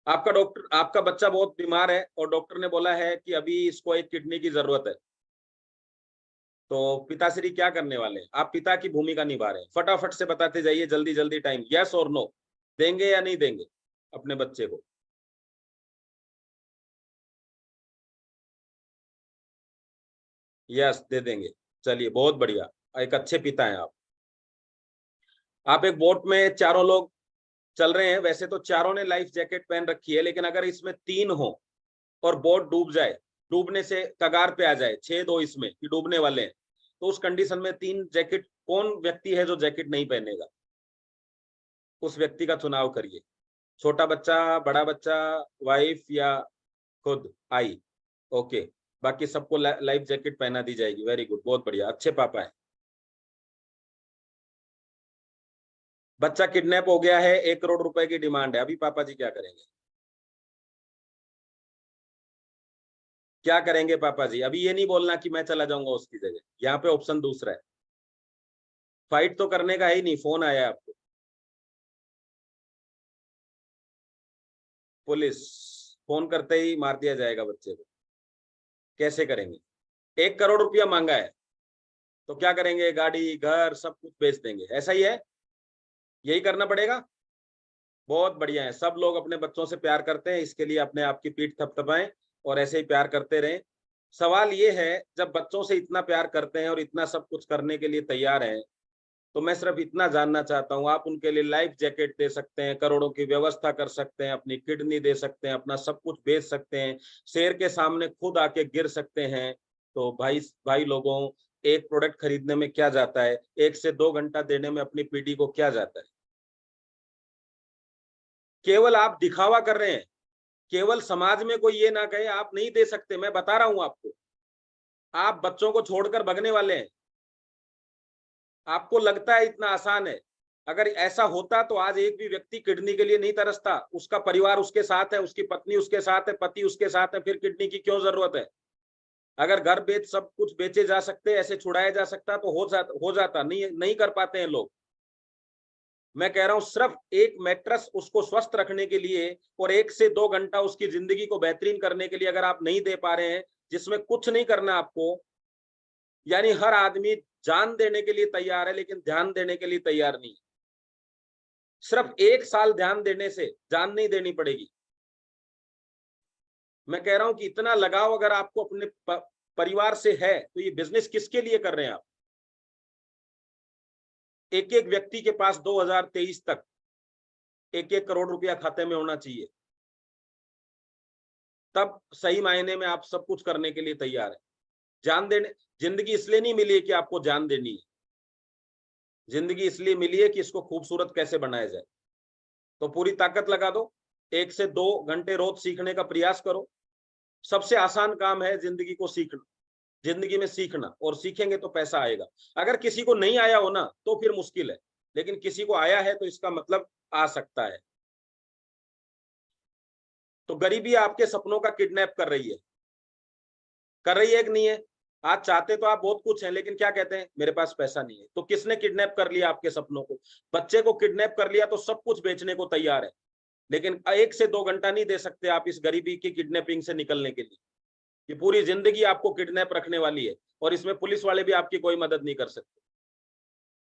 आपका बच्चा बहुत बीमार है और डॉक्टर ने बोला है कि अभी इसको एक किडनी की जरूरत है, तो पिताश्री क्या करने वाले हैं? आप पिता की भूमिका निभा रहे हैं, फटाफट से बताते जाइए, जल्दी जल्दी टाइम, यस और नो, देंगे या नहीं देंगे अपने बच्चे को? यस, दे देंगे। चलिए बहुत बढ़िया, एक अच्छे पिता हैं आप एक बोट में चारों लोग चल रहे हैं, वैसे तो चारों ने लाइफ जैकेट पहन रखी है, लेकिन अगर इसमें 3 हो और बोट डूब जाए, डूबने से कगार पे आ जाए, 6 हो इसमें कि डूबने वाले हैं, तो उस कंडीशन में 3 जैकेट, कौन व्यक्ति है जो जैकेट नहीं पहनेगा? उस व्यक्ति का चुनाव करिए, छोटा बच्चा, बड़ा बच्चा, वाइफ या खुद आई। ओके, बाकी सबको लाइफ जैकेट पहना दी जाएगी। वेरी गुड, बहुत बढ़िया, अच्छे पापा है। बच्चा किडनैप हो गया है, 1 करोड़ रुपए की डिमांड है, अभी पापा जी क्या करेंगे? क्या करेंगे पापा जी? अभी ये नहीं बोलना कि मैं चला जाऊंगा उसकी जगह, यहाँ पे ऑप्शन दूसरा है, फाइट तो करने का है ही नहीं, फोन आया है आपको, पुलिस, फोन करते ही मार दिया जाएगा बच्चे को, कैसे करेंगे? 1 करोड़ रुपया मांगा है, तो क्या करेंगे? गाड़ी घर सब कुछ बेच देंगे, ऐसा ही है, यही करना पड़ेगा। बहुत बढ़िया है, सब लोग अपने बच्चों से प्यार करते हैं, इसके लिए अपने आप की पीठ थपथपाएं और ऐसे ही प्यार करते रहें। सवाल ये है, जब बच्चों से इतना प्यार करते हैं और इतना सब कुछ करने के लिए तैयार हैं, तो मैं सिर्फ इतना जानना चाहता हूं, आप उनके लिए लाइफ जैकेट दे सकते हैं, करोड़ों की व्यवस्था कर सकते हैं, अपनी किडनी दे सकते हैं, अपना सब कुछ बेच सकते हैं, शेर के सामने खुद आके गिर सकते हैं, तो भाई लोगों, एक प्रोडक्ट खरीदने में क्या जाता है, 1 से 2 घंटा देने में अपनी पीढ़ी को क्या जाता है? केवल आप दिखावा कर रहे हैं, केवल समाज में कोई ये ना कहे आप नहीं दे सकते, मैं बता रहा हूं आपको, आप बच्चों को छोड़कर भगने वाले हैं। आपको लगता है इतना आसान है, अगर ऐसा होता तो आज एक भी व्यक्ति किडनी के लिए नहीं तरसता, उसका परिवार उसके साथ है, उसकी पत्नी उसके साथ है, पति उसके साथ है, फिर किडनी की क्यों जरूरत है? अगर घर बेच सब कुछ बेचे जा सकते, ऐसे छुड़ाया जा सकता तो हो जाता, नहीं कर पाते हैं लोग। मैं कह रहा हूं सिर्फ एक मैट्रेस उसको स्वस्थ रखने के लिए और 1 से 2 घंटा उसकी जिंदगी को बेहतरीन करने के लिए अगर आप नहीं दे पा रहे हैं, जिसमें कुछ नहीं करना आपको, यानी हर आदमी जान देने के लिए तैयार है लेकिन ध्यान देने के लिए तैयार नहीं। सिर्फ 1 साल ध्यान देने से जान नहीं देनी पड़ेगी। मैं कह रहा हूं कि इतना लगाव अगर आपको अपने परिवार से है तो ये बिजनेस किसके लिए कर रहे हैं आप? एक एक व्यक्ति के पास 2023 तक 1-1 करोड़ रुपया खाते में होना चाहिए, तब सही मायने में आप सब कुछ करने के लिए तैयार है। जान देने, जिंदगी इसलिए नहीं मिली है कि आपको जान देनी है, जिंदगी इसलिए मिली है कि इसको खूबसूरत कैसे बनाया जाए। तो पूरी ताकत लगा दो, 1 से 2 घंटे रोज सीखने का प्रयास करो। सबसे आसान काम है जिंदगी को सीखना, जिंदगी में सीखना, और सीखेंगे तो पैसा आएगा। अगर किसी को नहीं आया हो ना तो फिर मुश्किल है, लेकिन किसी को आया है तो इसका मतलब आ सकता है। तो गरीबी आपके सपनों का किडनैप कर रही है कि नहीं है? आज चाहते तो आप बहुत कुछ हैं, लेकिन क्या कहते हैं? मेरे पास पैसा नहीं है। तो किसने किडनैप कर लिया आपके सपनों को? बच्चे को किडनैप कर लिया तो सब कुछ बेचने को तैयार है, लेकिन 1 से 2 घंटा नहीं दे सकते आप इस गरीबी की किडनैपिंग से निकलने के लिए। ये पूरी जिंदगी आपको किडनैप रखने वाली है और इसमें पुलिस वाले भी आपकी कोई मदद नहीं कर सकते।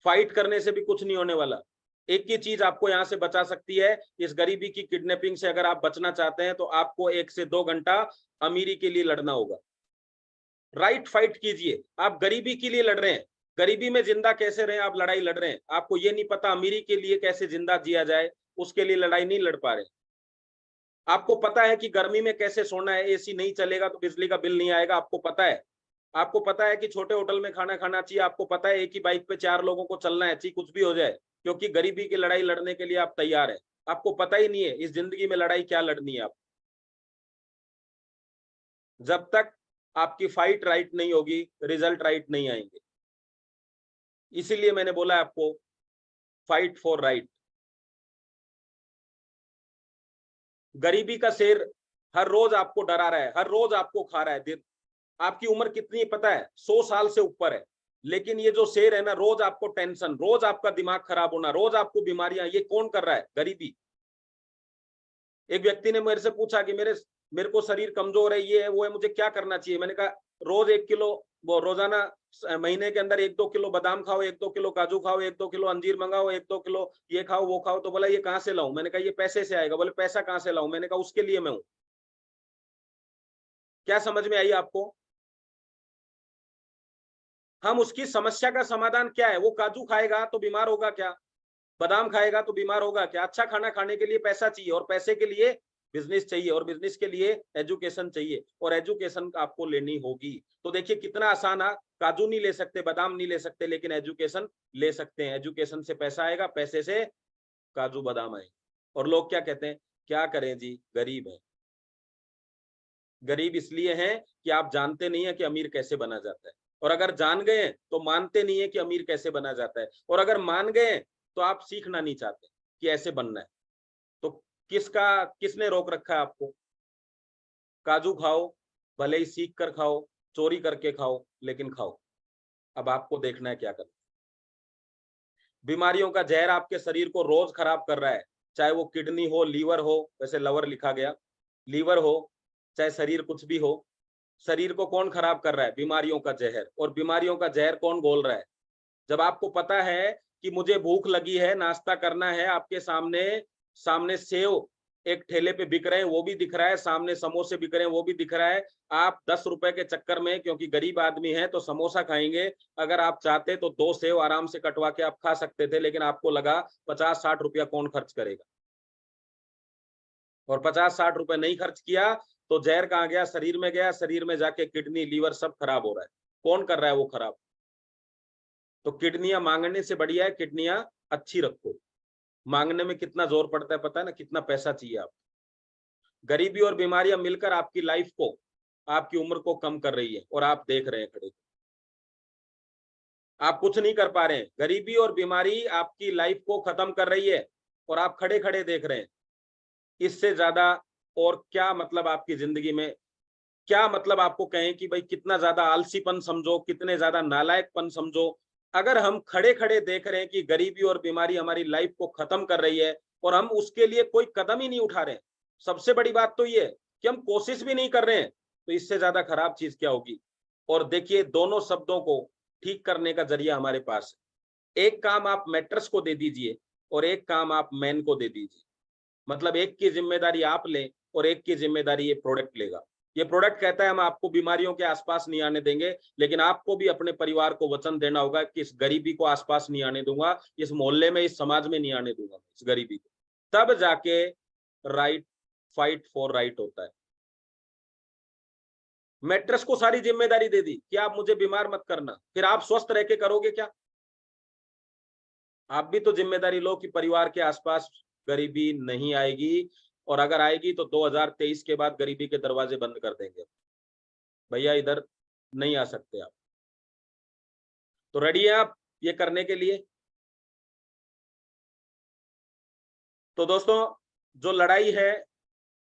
फाइट करने से भी कुछ नहीं होने वाला। एक ही चीज आपको यहां से बचा सकती है, इस गरीबी की किडनैपिंग से अगर आप बचना चाहते हैं तो आपको 1 से 2 घंटा अमीरी के लिए लड़ना होगा। राइट फाइट कीजिए। आप गरीबी के लिए लड़ रहे हैं, गरीबी में जिंदा कैसे रहे आप लड़ाई लड़ रहे हैं। आपको ये नहीं पता अमीरी के लिए कैसे जिंदा जिया जाए, उसके लिए लड़ाई नहीं लड़ पा रहे। आपको पता है कि गर्मी में कैसे सोना है, एसी नहीं चलेगा तो बिजली का बिल नहीं आएगा, आपको पता है। आपको पता है कि छोटे होटल में खाना खाना चाहिए, आपको पता है एक ही बाइक पे 4 लोगों को चलना है, चाहिए कुछ भी हो जाए, क्योंकि गरीबी की लड़ाई लड़ने के लिए आप तैयार है। आपको पता ही नहीं है इस जिंदगी में लड़ाई क्या लड़नी है आप। जब तक आपकी फाइट राइट नहीं होगी, रिजल्ट राइट नहीं आएंगे। इसीलिए मैंने बोला आपको फाइट फॉर राइट। गरीबी का शेर हर रोज आपको डरा रहा है, हर रोज आपको खा रहा है। आपकी उम्र कितनी है पता है? 100 साल से ऊपर है, लेकिन ये जो शेर है ना, रोज आपको टेंशन, रोज आपका दिमाग खराब होना, रोज आपको बीमारियां, ये कौन कर रहा है? गरीबी। एक व्यक्ति ने मेरे से पूछा कि मेरे को शरीर कमजोर है, ये है वो है, मुझे क्या करना चाहिए? मैंने कहा रोज 1 किलो वो रोजाना महीने के अंदर 1-2 किलो बादाम खाओ, 1-2 किलो काजू खाओ, 1-2 किलो अंजीर मंगाओ, 1-2 किलो ये खाओ वो खाओ। तो बोला ये कहाँ से लाऊं? मैंने कहा ये पैसे से आएगा। बोले पैसा कहाँ से लाऊं? मैंने कहा उसके लिए मैं हूं। क्या समझ में आई आपको? हम उसकी समस्या का समाधान क्या है? वो काजू खाएगा तो बीमार होगा क्या? बादाम खाएगा तो बीमार होगा क्या? अच्छा खाना खाने के लिए पैसा चाहिए, और पैसे के लिए बिजनेस चाहिए, और बिजनेस के लिए एजुकेशन चाहिए, और एजुकेशन आपको लेनी होगी। तो देखिए कितना आसान है। काजू नहीं ले सकते, बादाम नहीं ले सकते, लेकिन एजुकेशन ले सकते हैं। एजुकेशन से पैसा आएगा, पैसे से काजू बादाम आएगा। और लोग क्या कहते हैं? क्या करें जी, गरीब है। गरीब इसलिए हैं कि आप जानते नहीं है कि अमीर कैसे बना जाता है, और अगर जान गए तो मानते नहीं है कि अमीर कैसे बना जाता है, और अगर मान गए तो आप सीखना नहीं चाहते कि ऐसे बनना है। तो किसने रोक रखा है आपको? काजू खाओ, भले ही सीख कर खाओ, चोरी करके खाओ, लेकिन खाओ। अब आपको देखना है क्या करना। बीमारियों का जहर आपके शरीर को रोज खराब कर रहा है, चाहे वो किडनी हो, लीवर हो, वैसे लवर लिखा गया, लीवर हो, चाहे शरीर कुछ भी हो। शरीर को कौन खराब कर रहा है? बीमारियों का जहर। और बीमारियों का जहर कौन घोल रहा है? जब आपको पता है कि मुझे भूख लगी है, नाश्ता करना है, आपके सामने सेव एक ठेले पे बिक रहे हैं, वो भी दिख रहा है, सामने समोसे बिक रहे हैं, वो भी दिख रहा है। आप 10 रुपए के चक्कर में, क्योंकि गरीब आदमी है तो समोसा खाएंगे, अगर आप चाहते तो 2 सेव आराम से कटवा के आप खा सकते थे, लेकिन आपको लगा 50-60 रुपया कौन खर्च करेगा, और 50-60 रुपए नहीं खर्च किया तो जहर कहाँ गया? शरीर में गया। शरीर में जाके किडनी, लीवर सब खराब हो रहा है। कौन कर रहा है वो खराब? तो किडनियां मांगने से बढ़िया है किडनियां अच्छी रखो। मांगने में कितना जोर पड़ता है पता है ना? कितना पैसा चाहिए आप। गरीबी और बीमारियां मिलकर आपकी लाइफ को, आपकी उम्र को कम कर रही है, और आप देख रहे हैं खड़े। आप कुछ नहीं कर पा रहे हैं। गरीबी और बीमारी आपकी लाइफ को खत्म कर रही है, और आप खड़े खड़े देख रहे हैं। इससे ज्यादा और क्या मतलब आपकी जिंदगी में? क्या मतलब आपको कहें कि भाई कितना ज्यादा आलसीपन समझो, कितने ज्यादा नालायकपन समझो, अगर हम खड़े खड़े देख रहे हैं कि गरीबी और बीमारी हमारी लाइफ को खत्म कर रही है, और हम उसके लिए कोई कदम ही नहीं उठा रहे हैं। सबसे बड़ी बात तो ये है कि हम कोशिश भी नहीं कर रहे हैं, तो इससे ज्यादा खराब चीज क्या होगी? और देखिए दोनों शब्दों को ठीक करने का जरिया हमारे पास है। एक काम आप मैट्रेस को दे दीजिए, और एक काम आप मैन को दे दीजिए। मतलब एक की जिम्मेदारी आप लें, और एक की जिम्मेदारी ये प्रोडक्ट लेगा। ये प्रोडक्ट कहता है हम आपको बीमारियों के आसपास नहीं आने देंगे, लेकिन आपको भी अपने परिवार को वचन देना होगा कि इस गरीबी को आसपास नहीं आने दूंगा, इस मोहल्ले में, इस समाज में नहीं आने दूंगा इस गरीबी को। तब जाके राइट, फाइट फॉर राइट होता है। मैट्रेस को सारी जिम्मेदारी दे दी कि आप मुझे बीमार मत करना, फिर आप स्वस्थ रह के करोगे क्या? आप भी तो जिम्मेदारी लो कि परिवार के आसपास गरीबी नहीं आएगी, और अगर आएगी तो 2023 के बाद गरीबी के दरवाजे बंद कर देंगे। भैया इधर नहीं आ सकते आप। तो रेडी हैं आप ये करने के लिए? तो दोस्तों जो लड़ाई है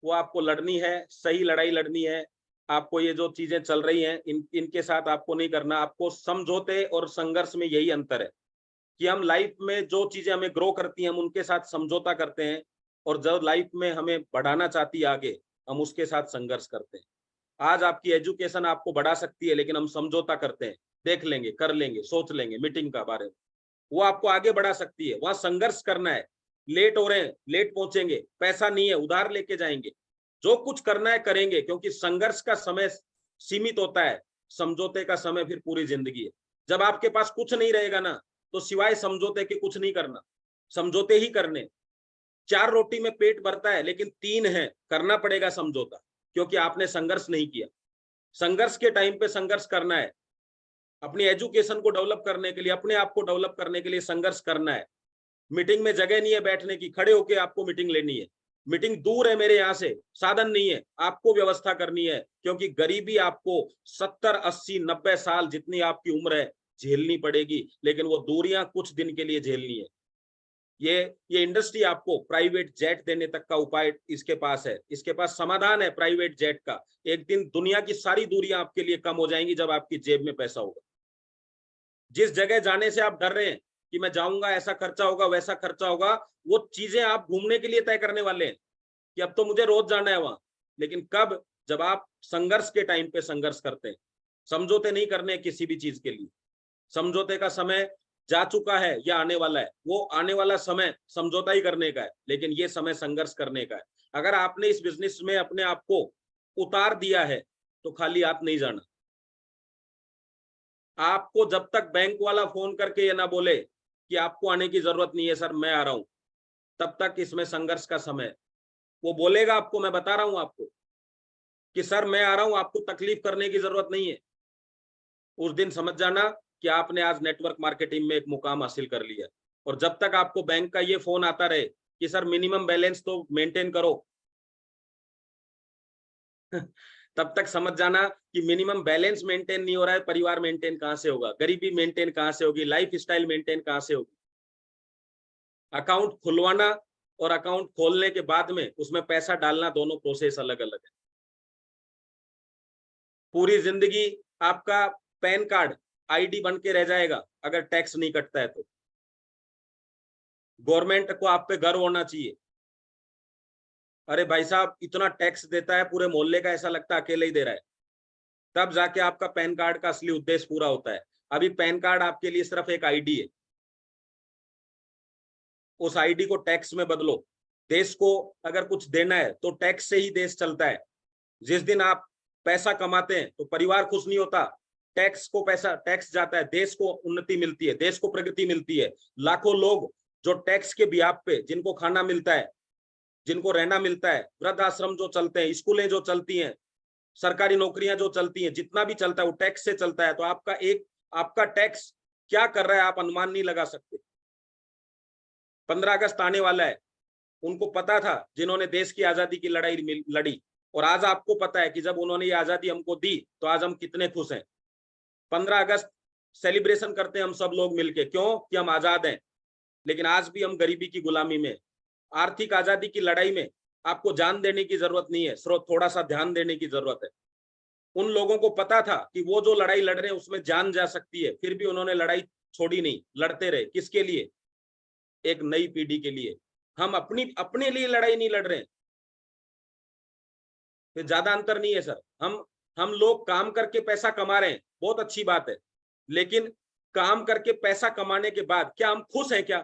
वो आपको लड़नी है, सही लड़ाई लड़नी है। आपको ये जो चीजें चल रही हैं इनके साथ आपको नहीं करना। आपको समझौते और संघर्ष में यही अंतर है कि हम लाइफ में जो चीजें हमें ग्रो करती हैं हम उनके साथ समझौता करते हैं, और जो लाइफ में हमें बढ़ाना चाहती है आगे, हम उसके साथ संघर्ष करते हैं। आज आपकी एजुकेशन आपको बढ़ा सकती है, लेकिन हम समझौता करते हैं, देख लेंगे, कर लेंगे, सोच लेंगे मीटिंग का बारे में। वो आपको आगे बढ़ा सकती है। वहां संघर्ष करना है। लेट हो रहे हैं, लेट पहुंचेंगे, पैसा नहीं है, उधार लेके जाएंगे, जो कुछ करना है करेंगे, क्योंकि संघर्ष का समय सीमित होता है, समझौते का समय फिर पूरी जिंदगी है। जब आपके पास कुछ नहीं रहेगा ना, तो सिवाय समझौते के कुछ नहीं करना, समझौते ही करने। 4 रोटी में पेट भरता है, लेकिन 3 है, करना पड़ेगा समझौता, क्योंकि आपने संघर्ष नहीं किया। संघर्ष के टाइम पे संघर्ष करना है, अपनी एजुकेशन को डेवलप करने के लिए, अपने आप को डेवलप करने के लिए संघर्ष करना है। मीटिंग में जगह नहीं है बैठने की, खड़े होके आपको मीटिंग लेनी है। मीटिंग दूर है मेरे यहाँ से, साधन नहीं है, आपको व्यवस्था करनी है, क्योंकि गरीबी आपको 70, 80, 90 साल जितनी आपकी उम्र है झेलनी पड़ेगी, लेकिन वो दूरियां कुछ दिन के लिए झेलनी है। ये इंडस्ट्री आपको प्राइवेट जेट देने तक का उपाय इसके पास है, इसके पास समाधान है प्राइवेट जेट का। एक दिन दुनिया की सारी दूरियां आपके लिए कम हो जाएंगी जब आपकी जेब में पैसा होगा। जिस जगह जाने से आप डर रहे हैं कि मैं जाऊंगा ऐसा खर्चा होगा वैसा खर्चा होगा, वो चीजें आप घूमने के लिए तय करने वाले हैं कि अब तो मुझे रोज जाना है वहां। लेकिन कब? जब आप संघर्ष के टाइम पे संघर्ष करते हैं। समझौते नहीं करने किसी भी चीज के लिए। समझौते का समय जा चुका है या आने वाला है, वो आने वाला समय समझौता ही करने का है, लेकिन ये समय संघर्ष करने का है। अगर आपने इस बिजनेस में अपने आप को उतार दिया है तो खाली हाथ नहीं जाना। आपको जब तक बैंक वाला फोन करके ये ना बोले कि आपको आने की जरूरत नहीं है सर, मैं आ रहा हूं, तब तक इसमें संघर्ष का समय है। वो बोलेगा आपको, मैं बता रहा हूं आपको कि सर मैं आ रहा हूं, आपको तकलीफ करने की जरूरत नहीं है, उस दिन समझ जाना कि आपने आज नेटवर्क मार्केटिंग में एक मुकाम हासिल कर लिया। और जब तक आपको बैंक का ये फोन आता रहे कि सर मिनिमम बैलेंस तो मेंटेन करो तब तक समझ जाना कि मिनिमम बैलेंस मेंटेन नहीं हो रहा है, परिवार मेंटेन कहां से होगा, गरीबी मेंटेन कहां से होगी, लाइफ स्टाइल मेंटेन कहां से होगी। अकाउंट खुलवाना और अकाउंट खोलने के बाद में उसमें पैसा डालना, दोनों प्रोसेस अलग अलग है। पूरी जिंदगी आपका पैन कार्ड आईडी बन के रह जाएगा अगर टैक्स नहीं कटता है तो। गवर्नमेंट को आप पे गर्व होना चाहिए, अरे भाई साहब इतना टैक्स देता है पूरे मोहल्ले का, ऐसा लगता है अकेले ही दे रहा है। तब जाके आपका पैन कार्ड का असली उद्देश्य पूरा होता है। अभी पैन कार्ड आपके लिए सिर्फ एक आईडी है, उस आईडी को टैक्स में बदलो। देश को अगर कुछ देना है तो टैक्स से ही देश चलता है। जिस दिन आप पैसा कमाते हैं तो परिवार खुश नहीं होता, टैक्स को पैसा, टैक्स जाता है, देश को उन्नति मिलती है, देश को प्रगति मिलती है। लाखों लोग जो टैक्स के बिहाफ पे, जिनको खाना मिलता है, जिनको रहना मिलता है, वृद्ध आश्रम जो चलते हैं, स्कूलें जो चलती हैं, सरकारी नौकरियां जो चलती हैं, जितना भी चलता है वो टैक्स से चलता है। तो आपका टैक्स क्या कर रहा है आप अनुमान नहीं लगा सकते। 15 अगस्त आने वाला है, उनको पता था जिन्होंने देश की आजादी की लड़ाई लड़ी, और आज आपको पता है कि जब उन्होंने ये आजादी हमको दी तो आज हम कितने खुश हैं। 15 अगस्त सेलिब्रेशन करते हैं हम सब लोग मिलके, क्यों? कि हम आजाद हैं। लेकिन आज भी हम गरीबी की गुलामी में। आर्थिक आजादी की लड़ाई में आपको जान देने की जरूरत नहीं है, सिर्फ थोड़ा सा ध्यान देने की जरूरत है। उन लोगों को पता था कि वो जो लड़ाई लड़ रहे हैं उसमें जान जा सकती है, फिर भी उन्होंने लड़ाई छोड़ी नहीं, लड़ते रहे। किसके लिए? एक नई पीढ़ी के लिए। हम अपने लिए लड़ाई नहीं लड़ रहे हैं, फिर ज्यादा अंतर नहीं है सर। हम लोग काम करके पैसा कमा रहे हैं, बहुत अच्छी बात है, लेकिन काम करके पैसा कमाने के बाद क्या हम खुश हैं? क्या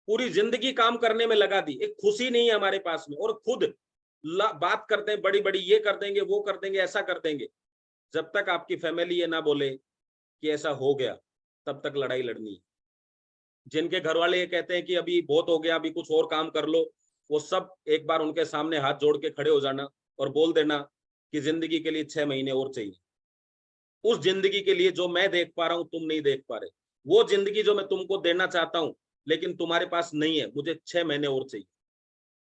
पूरी जिंदगी काम करने में लगा दी, एक खुशी नहीं है हमारे पास में, और खुद बात करते हैं बड़ी बड़ी, ये कर देंगे वो कर देंगे ऐसा कर देंगे। जब तक आपकी फैमिली ये ना बोले कि ऐसा हो गया, तब तक लड़ाई लड़नी है। जिनके घर वाले ये कहते हैं कि अभी बहुत हो गया, अभी कुछ और काम कर लो, वो सब एक बार उनके सामने हाथ जोड़ के खड़े हो जाना और बोल देना कि जिंदगी के लिए 6 महीने और चाहिए। उस जिंदगी के लिए जो मैं देख पा रहा हूं तुम नहीं देख पा रहे, वो जिंदगी जो मैं तुमको देना चाहता हूं लेकिन तुम्हारे पास नहीं है, मुझे 6 महीने और चाहिए।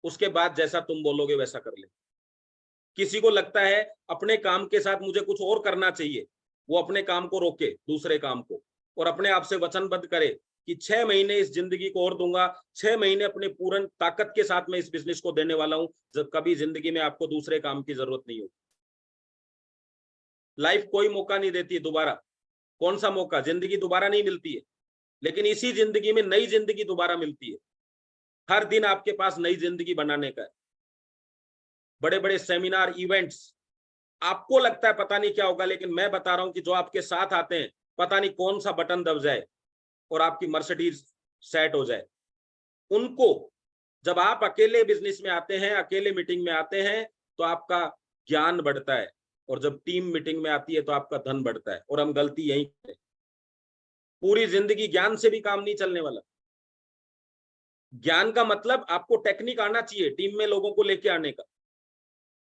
उसके बाद जैसा तुम बोलोगे वैसा कर ले। किसी को लगता है अपने काम के साथ मुझे कुछ और करना चाहिए, वो अपने काम को रोके दूसरे काम को, और अपने आप से वचनबद्ध करे कि 6 महीने इस जिंदगी को और दूंगा, 6 महीने अपने पूर्ण ताकत के साथ मैं इस बिजनेस को देने वाला हूं, जब कभी जिंदगी में आपको दूसरे काम की जरूरत नहीं होगी। लाइफ कोई मौका नहीं देती है दोबारा। कौन सा मौका? जिंदगी दोबारा नहीं मिलती है, लेकिन इसी जिंदगी में नई जिंदगी दोबारा मिलती है। हर दिन आपके पास नई जिंदगी बनाने का है। बड़े बड़े सेमिनार, इवेंट्स, आपको लगता है पता नहीं क्या होगा, लेकिन मैं बता रहा हूं कि जो आपके साथ आते हैं पता नहीं कौन सा बटन दब जाए और आपकी मर्सिडीज सेट हो जाए। उनको जब आप अकेले बिजनेस में आते हैं, अकेले मीटिंग में आते हैं, तो आपका ज्ञान बढ़ता है, और जब टीम मीटिंग में आती है तो आपका धन बढ़ता है। और हम गलती यही करते हैं। पूरी जिंदगी ज्ञान से भी काम नहीं चलने वाला। ज्ञान का मतलब आपको टेक्निक आना चाहिए टीम में लोगों को लेके आने का।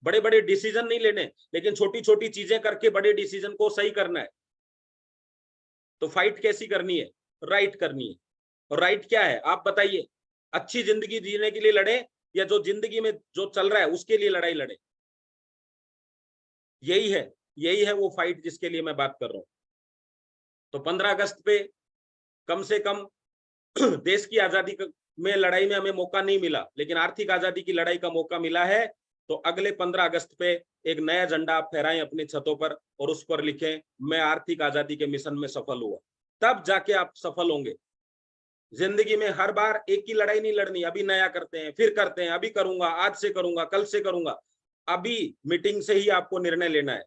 बड़े बड़े डिसीजन नहीं लेने, लेकिन छोटी छोटी चीजें करके बड़े डिसीजन को सही करना है। तो फाइट कैसी करनी है? राइट करनी है। और राइट क्या है आप बताइए? अच्छी जिंदगी जीने के लिए लड़े या जो जिंदगी में जो चल रहा है उसके लिए लड़ाई लड़े? यही है वो फाइट जिसके लिए मैं बात कर रहा हूं। तो 15 अगस्त पे कम से कम देश की आजादी में लड़ाई में हमें मौका नहीं मिला, लेकिन आर्थिक आजादी की लड़ाई का मौका मिला है। तो अगले 15 अगस्त पे एक नया झंडा आप फहराएं अपनी छतों पर और उस पर लिखें मैं आर्थिक आजादी के मिशन में सफल हुआ। तब जाके आप सफल होंगे। जिंदगी में हर बार एक ही लड़ाई नहीं लड़नी, अभी नया करते हैं फिर करते हैं, अभी करूंगा, आज से करूंगा, कल से करूंगा। अभी मीटिंग से ही आपको निर्णय लेना है।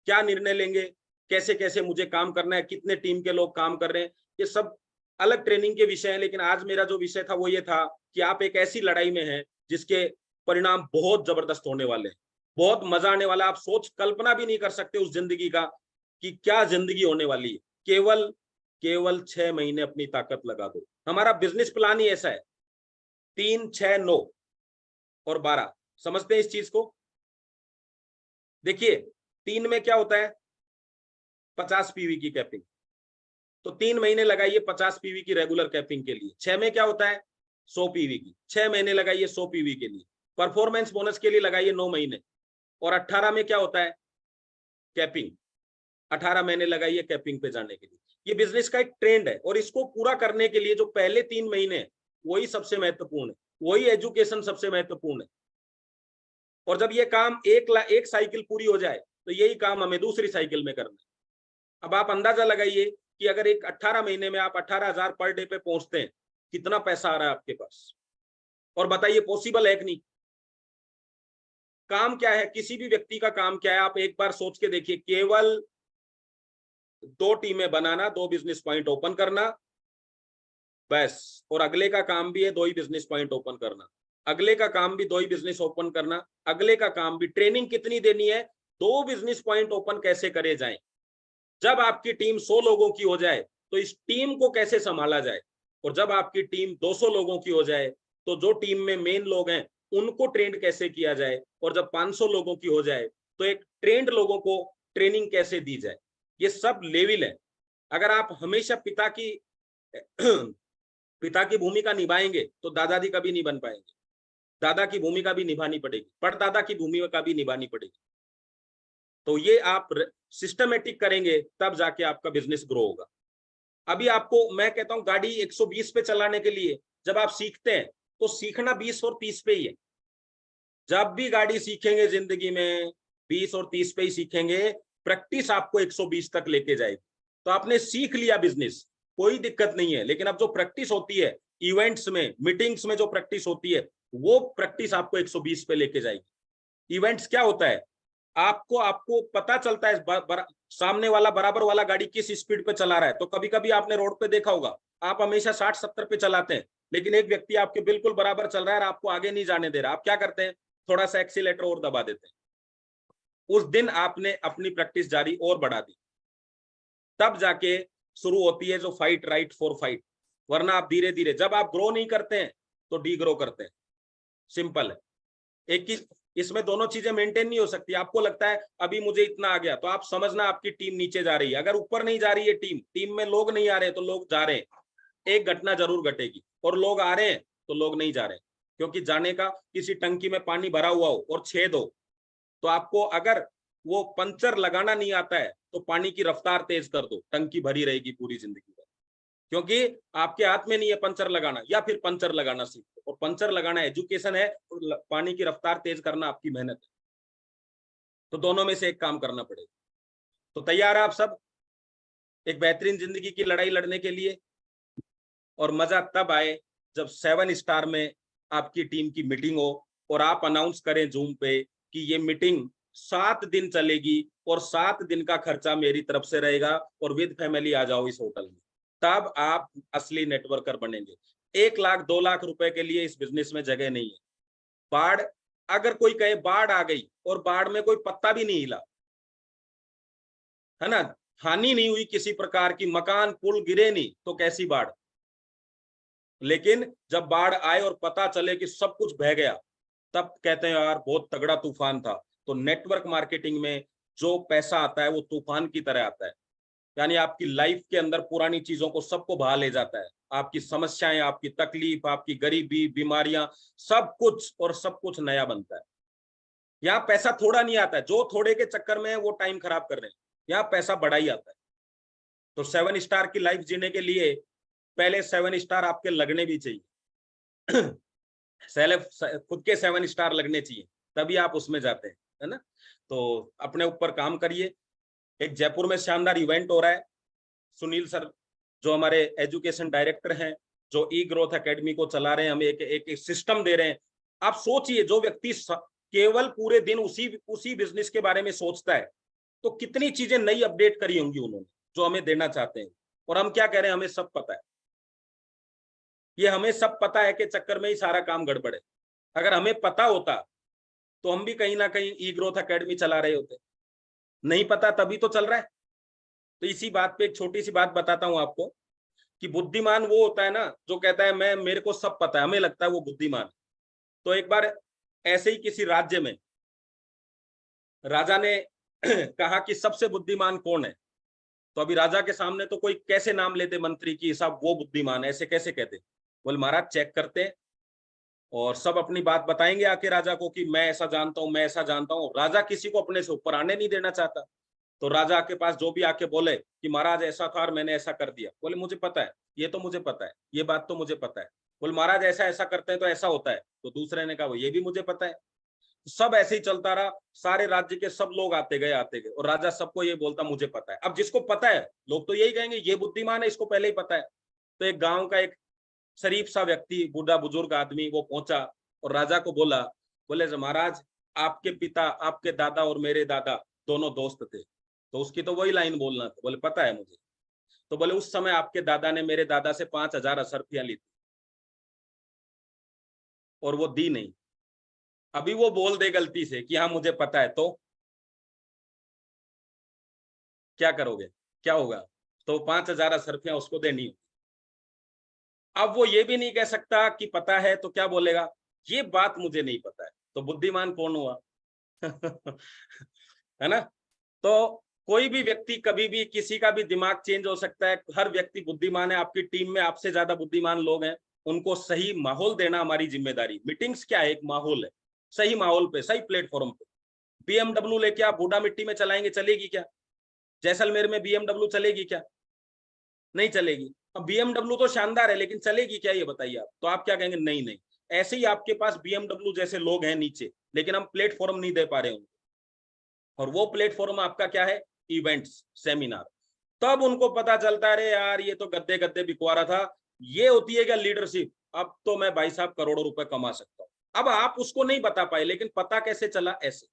क्या निर्णय लेंगे, कैसे कैसे मुझे काम करना है, कितने टीम के लोग काम कर रहे हैं, ये सब अलग ट्रेनिंग के विषय है। लेकिन आज मेरा जो विषय था वो ये था कि आप एक ऐसी लड़ाई में हैं जिसके परिणाम बहुत जबरदस्त होने वाले हैं, बहुत मजा आने वाला। आप सोच कल्पना भी नहीं कर सकते उस जिंदगी का कि क्या जिंदगी होने वाली है। केवल 6 महीने अपनी ताकत लगा दो। हमारा बिजनेस प्लान ही ऐसा है, 3, 6, 9 और 12। समझते हैं इस चीज को? देखिए 3 में क्या होता है, 50 पीवी की कैपिंग, तो 3 महीने लगाइए 50 पीवी की रेगुलर कैपिंग के लिए। 6 में क्या होता है, 100 पीवी की, 6 महीने लगाइए 100 पीवी के लिए। परफॉर्मेंस बोनस के लिए लगाइए 9 महीने। और 18 में क्या होता है, कैपिंग, 18 महीने लगाइए कैपिंग पे जाने के लिए। ये बिजनेस का एक ट्रेंड है और इसको पूरा करने के लिए जो पहले 3 महीने हैं वही सबसे महत्वपूर्ण है, वही एजुकेशन सबसे महत्वपूर्ण है। और जब ये काम एक साइकिल पूरी हो जाए तो यही काम हमें दूसरी साइकिल में करना है। अब आप अंदाजा लगाइए कि अगर एक 18 महीने में आप 18,000 पर डे पे पहुंचते हैं, कितना पैसा आ रहा है आपके पास? और बताइए पॉसिबल है कि नहीं? काम क्या है, किसी भी व्यक्ति का काम क्या है, आप एक बार सोच के देखिए। केवल 2 टीमें बनाना, 2 बिजनेस पॉइंट ओपन करना, बस। और अगले का काम भी है 2 ही बिजनेस पॉइंट ओपन करना, अगले का काम भी 2 ही बिजनेस ओपन करना, अगले का काम भी। ट्रेनिंग कितनी देनी है, 2 बिजनेस पॉइंट ओपन कैसे करे जाए। जब आपकी टीम 100 लोगों की हो जाए तो इस टीम को कैसे संभाला जाए। और जब आपकी टीम 200 लोगों की हो जाए तो जो टीम में मेन लोग हैं उनको ट्रेंड कैसे किया जाए। और जब 500 लोगों की हो जाए तो एक ट्रेंड लोगों को ट्रेनिंग कैसे दी जाए। ये सब लेवल है। अगर आप हमेशा पिता की भूमिका निभाएंगे तो दादाजी कभी नहीं बन पाएंगे। दादा की भूमिका भी निभानी पड़ेगी, परदादा की भूमिका भी निभानी पड़ेगी। तो ये आप सिस्टमेटिक करेंगे तब जाके आपका बिजनेस ग्रो होगा। अभी आपको मैं कहता हूं गाड़ी 120 पे चलाने के लिए जब आप सीखते हैं तो सीखना 20 और 30 पे ही है। जब भी गाड़ी सीखेंगे जिंदगी में 20 और 30 पे ही सीखेंगे। प्रैक्टिस आपको 120 तक लेके जाएगी। तो आपने सीख लिया बिजनेस, कोई दिक्कत नहीं है। लेकिन अब जो प्रैक्टिस होती है इवेंट्स में, मीटिंग्स में जो प्रैक्टिस होती है, वो प्रैक्टिस आपको 120 पे लेके जाएगी। इवेंट्स क्या होता है, आपको पता चलता है सामने वाला बराबर वाला गाड़ी किस स्पीड पे चला रहा है। तो कभी कभी आपने रोड पे देखा होगा, आप हमेशा 60-70 पे चलाते हैं, लेकिन एक व्यक्ति आपके बिल्कुल बराबर चल रहा है और आपको आगे नहीं जाने दे रहा। आप क्या करते हैं, थोड़ा सा एक्सीलेटर और दबा देते हैं। उस दिन आपने अपनी प्रैक्टिस जारी और बढ़ा दी। तब जाके शुरू होती है जो फाइट, राइट फॉर फाइट। वरना आप धीरे धीरे, जब आप ग्रो नहीं करते हैं तो डी ग्रो करते हैं। सिंपल है। एक ही इसमें दोनों चीजें मेंटेन नहीं हो सकती। आपको लगता है अभी मुझे इतना आ गया, तो आप समझना आपकी टीम नीचे जा रही है। अगर ऊपर नहीं जा रही है टीम में लोग नहीं आ रहे तो लोग जा रहे हैं। एक घटना जरूर घटेगी, और लोग आ रहे हैं तो लोग नहीं जा रहे। क्योंकि जाने का, किसी टंकी में पानी भरा हुआ हो और छेद हो, तो आपको अगर वो पंचर लगाना नहीं आता है तो पानी की रफ्तार तेज कर दो, टंकी भरी रहेगी पूरी जिंदगी भर। क्योंकि आपके हाथ में नहीं है पंचर लगाना, या फिर पंचर लगाना सीखो। और पंचर लगाना एजुकेशन है, और पानी की रफ्तार तेज करना आपकी मेहनत है। तो दोनों में से एक काम करना पड़ेगा। तो तैयार है आप सब एक बेहतरीन जिंदगी की लड़ाई लड़ने के लिए? और मजा तब आए जब 7 स्टार में आपकी टीम की मीटिंग हो और आप अनाउंस करें जूम पे कि ये मीटिंग 7 दिन चलेगी और 7 दिन का खर्चा मेरी तरफ से रहेगा और विद फैमिली आ जाओ इस होटल में। तब आप असली नेटवर्कर बनेंगे। 1 लाख 2 लाख रुपए के लिए इस बिजनेस में जगह नहीं है। बाढ़, अगर कोई कहे बाढ़ आ गई और बाढ़ में कोई पत्ता भी नहीं हिला, है ना, हानि नहीं हुई किसी प्रकार की, मकान पुल गिरे नहीं, तो कैसी बाढ़? लेकिन जब बाढ़ आए और पता चले कि सब कुछ बह गया, तब कहते हैं यार बहुत तगड़ा तूफान था। तो नेटवर्क मार्केटिंग में जो पैसा आता है वो तूफान की तरह आता है, यानी आपकी लाइफ के अंदर पुरानी चीजों को सबको बहा ले जाता है। आपकी समस्याएं, आपकी तकलीफ, आपकी गरीबी, बीमारियां, सब कुछ, और सब कुछ नया बनता है। यहाँ पैसा थोड़ा नहीं आता है, जो थोड़े के चक्कर में वो टाइम खराब कर रहे हैं, यहाँ पैसा बड़ा ही आता है। तो 7 स्टार की लाइफ जीने के लिए पहले 7 स्टार आपके लगने भी चाहिए। खुद के 7 स्टार लगने चाहिए, तभी आप उसमें जाते हैं, है ना। तो अपने ऊपर काम करिए। एक जयपुर में शानदार इवेंट हो रहा है, सुनील सर जो हमारे एजुकेशन डायरेक्टर हैं, जो ई ग्रोथ एकेडमी को चला रहे हैं, हम एक सिस्टम दे रहे हैं। आप सोचिए, जो व्यक्ति केवल पूरे दिन उसी बिजनेस के बारे में सोचता है, तो कितनी चीजें नई अपडेट करी होंगी उन्होंने, जो हमें देना चाहते हैं। और हम क्या कह रहे हैं, हमें सब पता है। ये हमें सब पता है के चक्कर में ही सारा काम गड़बड़ है। अगर हमें पता होता तो हम भी कहीं ना कहीं ई ग्रोथ एकेडमी चला रहे होते। नहीं पता तभी तो चल रहा है। तो इसी बात पे एक छोटी सी बात बताता हूं आपको कि बुद्धिमान वो होता है ना जो कहता है मैं, मेरे को सब पता है, हमें लगता है वो बुद्धिमान है। तो एक बार ऐसे ही किसी राज्य में राजा ने कहा कि सबसे बुद्धिमान कौन है। तो अभी राजा के सामने तो कोई कैसे नाम लेते मंत्री की, साहब वो बुद्धिमान है, ऐसे कैसे कहते। बोले महाराज चेक करते हैं, और सब अपनी बात बताएंगे आके राजा को कि मैं ऐसा जानता हूं, मैं ऐसा जानता हूं। राजा किसी को अपने से ऊपर आने नहीं देना चाहता। तो राजा के पास जो भी आके बोले कि महाराज ऐसा था और मैंने ऐसा कर दिया, बोले मुझे पता है, ये तो मुझे पता है, ये बात तो मुझे पता है। बोले महाराज ऐसा ऐसा करते हैं तो ऐसा होता है। तो दूसरे ने कहा ये भी मुझे पता है। सब ऐसे ही चलता रहा, सारे राज्य के सब लोग आते गए, और राजा सबको ये बोलता मुझे पता है। अब जिसको पता है लोग तो यही कहेंगे ये बुद्धिमान है, इसको पहले ही पता है। तो एक गांव का एक शरीफ सा व्यक्ति, बूढ़ा बुजुर्ग आदमी, वो पहुंचा और राजा को बोला, बोले महाराज आपके पिता, आपके दादा और मेरे दादा दोनों दोस्त थे। तो उसकी तो वही लाइन बोलना था। बोले पता है मुझे। तो बोले उस समय आपके दादा ने मेरे दादा से 5,000 असरफियां ली थी और वो दी नहीं। अभी वो बोल दे गलती से कि हाँ मुझे पता है, तो क्या करोगे, क्या होगा। तो 5,000 असरफियां उसको देनी होगी। अब वो ये भी नहीं कह सकता कि पता है, तो क्या बोलेगा, ये बात मुझे नहीं पता है। तो बुद्धिमान कौन हुआ। है ना। तो कोई भी व्यक्ति कभी भी, किसी का भी दिमाग चेंज हो सकता है। हर व्यक्ति बुद्धिमान है। आपकी टीम में आपसे ज्यादा बुद्धिमान लोग हैं, उनको सही माहौल देना हमारी जिम्मेदारी। मीटिंग्स क्या है, एक माहौल है। सही माहौल पे, सही प्लेटफॉर्म पे। BMW लेके आप बूढ़ा मिट्टी में चलाएंगे, चलेगी क्या। जैसलमेर में BMW चलेगी क्या, नहीं चलेगी। अब BMW तो शानदार है, लेकिन चलेगी क्या ये बताइए आप। तो आप क्या कहेंगे, नहीं नहीं। ऐसे ही आपके पास BMW जैसे लोग हैं नीचे, लेकिन हम प्लेटफॉर्म नहीं दे पा रहे उनको। और वो प्लेटफॉर्म आपका क्या है, इवेंट्स, सेमिनार। तब उनको पता चलता है अरे यार ये तो गद्दे गद्दे बिकवा रहा था। ये होती है क्या लीडरशिप। अब तो मैं भाई साहब करोड़ों रुपए कमा सकता हूं। अब आप उसको नहीं बता पाए, लेकिन पता कैसे चला, ऐसे।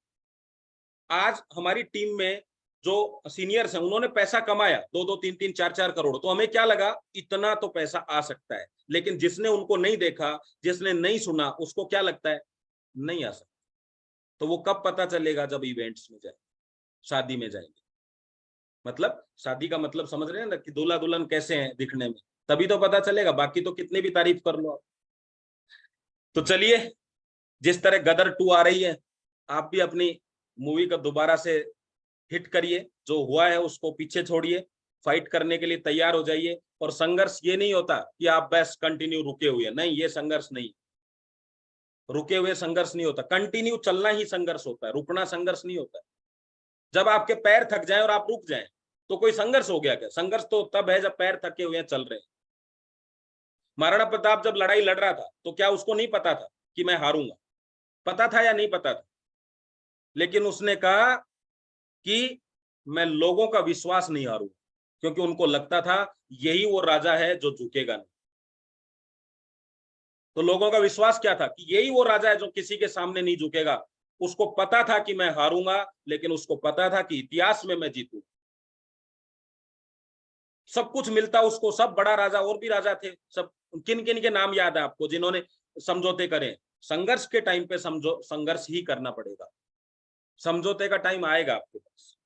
आज हमारी टीम में जो सीनियर्स हैं उन्होंने पैसा कमाया 2-2, 3-3, 4-4 करोड़। तो हमें क्या लगा, इतना तो पैसा आ सकता है। लेकिन जिसने उनको नहीं देखा, जिसने नहीं सुना, उसको क्या लगता है, नहीं आ सकता। तो वो कब पता चलेगा, जब इवेंट्स में जाए, शादी में जाएंगे। मतलब शादी का मतलब समझ रहे हैं ना, कि दूल्हा दुल्हन कैसे हैं दिखने में, तभी तो पता चलेगा। बाकी तो कितनी भी तारीफ कर लो आप। तो चलिए, जिस तरह गदर 2 आ रही है, आप भी अपनी मूवी का दोबारा से हिट करिए। जो हुआ है उसको पीछे छोड़िए, फाइट करने के लिए तैयार हो जाइए। और संघर्ष ये नहीं होता कि आप बस कंटिन्यू रुके हुए, नहीं, ये संघर्ष नहीं। रुके हुए संघर्ष नहीं होता, कंटिन्यू चलना ही संघर्ष होता है, रुकना संघर्ष नहीं होता है। जब आपके पैर थक जाएं और आप रुक जाएं तो कोई संघर्ष हो गया क्या। संघर्ष तो तब है जब पैर थके हुए चल रहे हैं। महाराणा प्रताप जब लड़ाई लड़ रहा था तो क्या उसको नहीं पता था कि मैं हारूंगा, पता था या नहीं पता था। लेकिन उसने कहा कि मैं लोगों का विश्वास नहीं हारूंगा, क्योंकि उनको लगता था यही वो राजा है जो झुकेगा नहीं। तो लोगों का विश्वास क्या था, कि यही वो राजा है जो किसी के सामने नहीं झुकेगा। उसको पता था कि मैं हारूंगा, लेकिन उसको पता था कि इतिहास में मैं जीतूं। सब कुछ मिलता उसको, सब बड़ा राजा और भी राजा थे, सब किन किन के नाम याद है आपको जिन्होंने समझौते करे। संघर्ष के टाइम पे संघर्ष ही करना पड़ेगा। समझौते का टाइम आएगा आपके पास,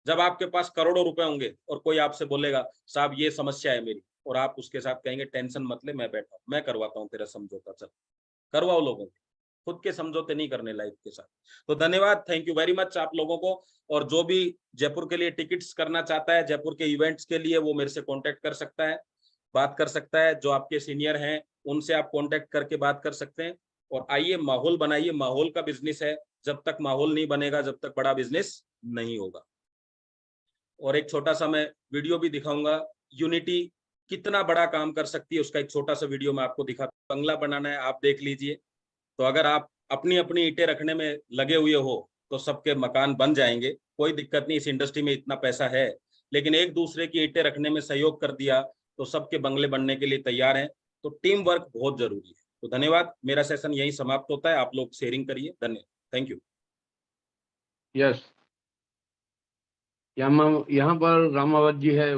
जब आपके पास करोड़ों रुपए होंगे और कोई आपसे बोलेगा साहब ये समस्या है मेरी, और आप उसके साथ कहेंगे टेंशन मत ले, मैं बैठा हूं, मैं करवाता हूँ तेरा समझौता, चल करवाओ लोगों को, खुद के समझौते नहीं करने लाइफ के साथ। तो धन्यवाद, थैंक यू वेरी मच आप लोगों को। और जो भी जयपुर के लिए टिकट्स करना चाहता है, जयपुर के इवेंट्स के लिए, वो मेरे से कांटेक्ट कर सकता है, बात कर सकता है। जो आपके सीनियर हैं उनसे आप कांटेक्ट करके बात कर सकते हैं। और आइए माहौल बनाइए, माहौल का बिजनेस है, जब तक माहौल नहीं बनेगा जब तक बड़ा बिजनेस नहीं होगा। और एक छोटा सा मैं वीडियो भी दिखाऊंगा, यूनिटी कितना बड़ा काम कर सकती है, उसका एक छोटा सा वीडियो मैं आपको दिखाता हूं। बंगला बनाना है, आप देख लीजिए। तो अगर आप अपनी अपनी ईंटें रखने में लगे हुए हो तो सबके मकान बन जाएंगे, कोई दिक्कत नहीं, इस इंडस्ट्री में इतना पैसा है। लेकिन एक दूसरे की ईंटें रखने में सहयोग कर दिया तो सबके बंगले बनने के लिए तैयार हैं। तो टीम वर्क बहुत जरूरी है। तो धन्यवाद, मेरा सेशन यहीं समाप्त होता है। आप लोग शेयरिंग करिए, धन्यवाद, थैंक यू। यस, यहाँ पर रामावत जी है,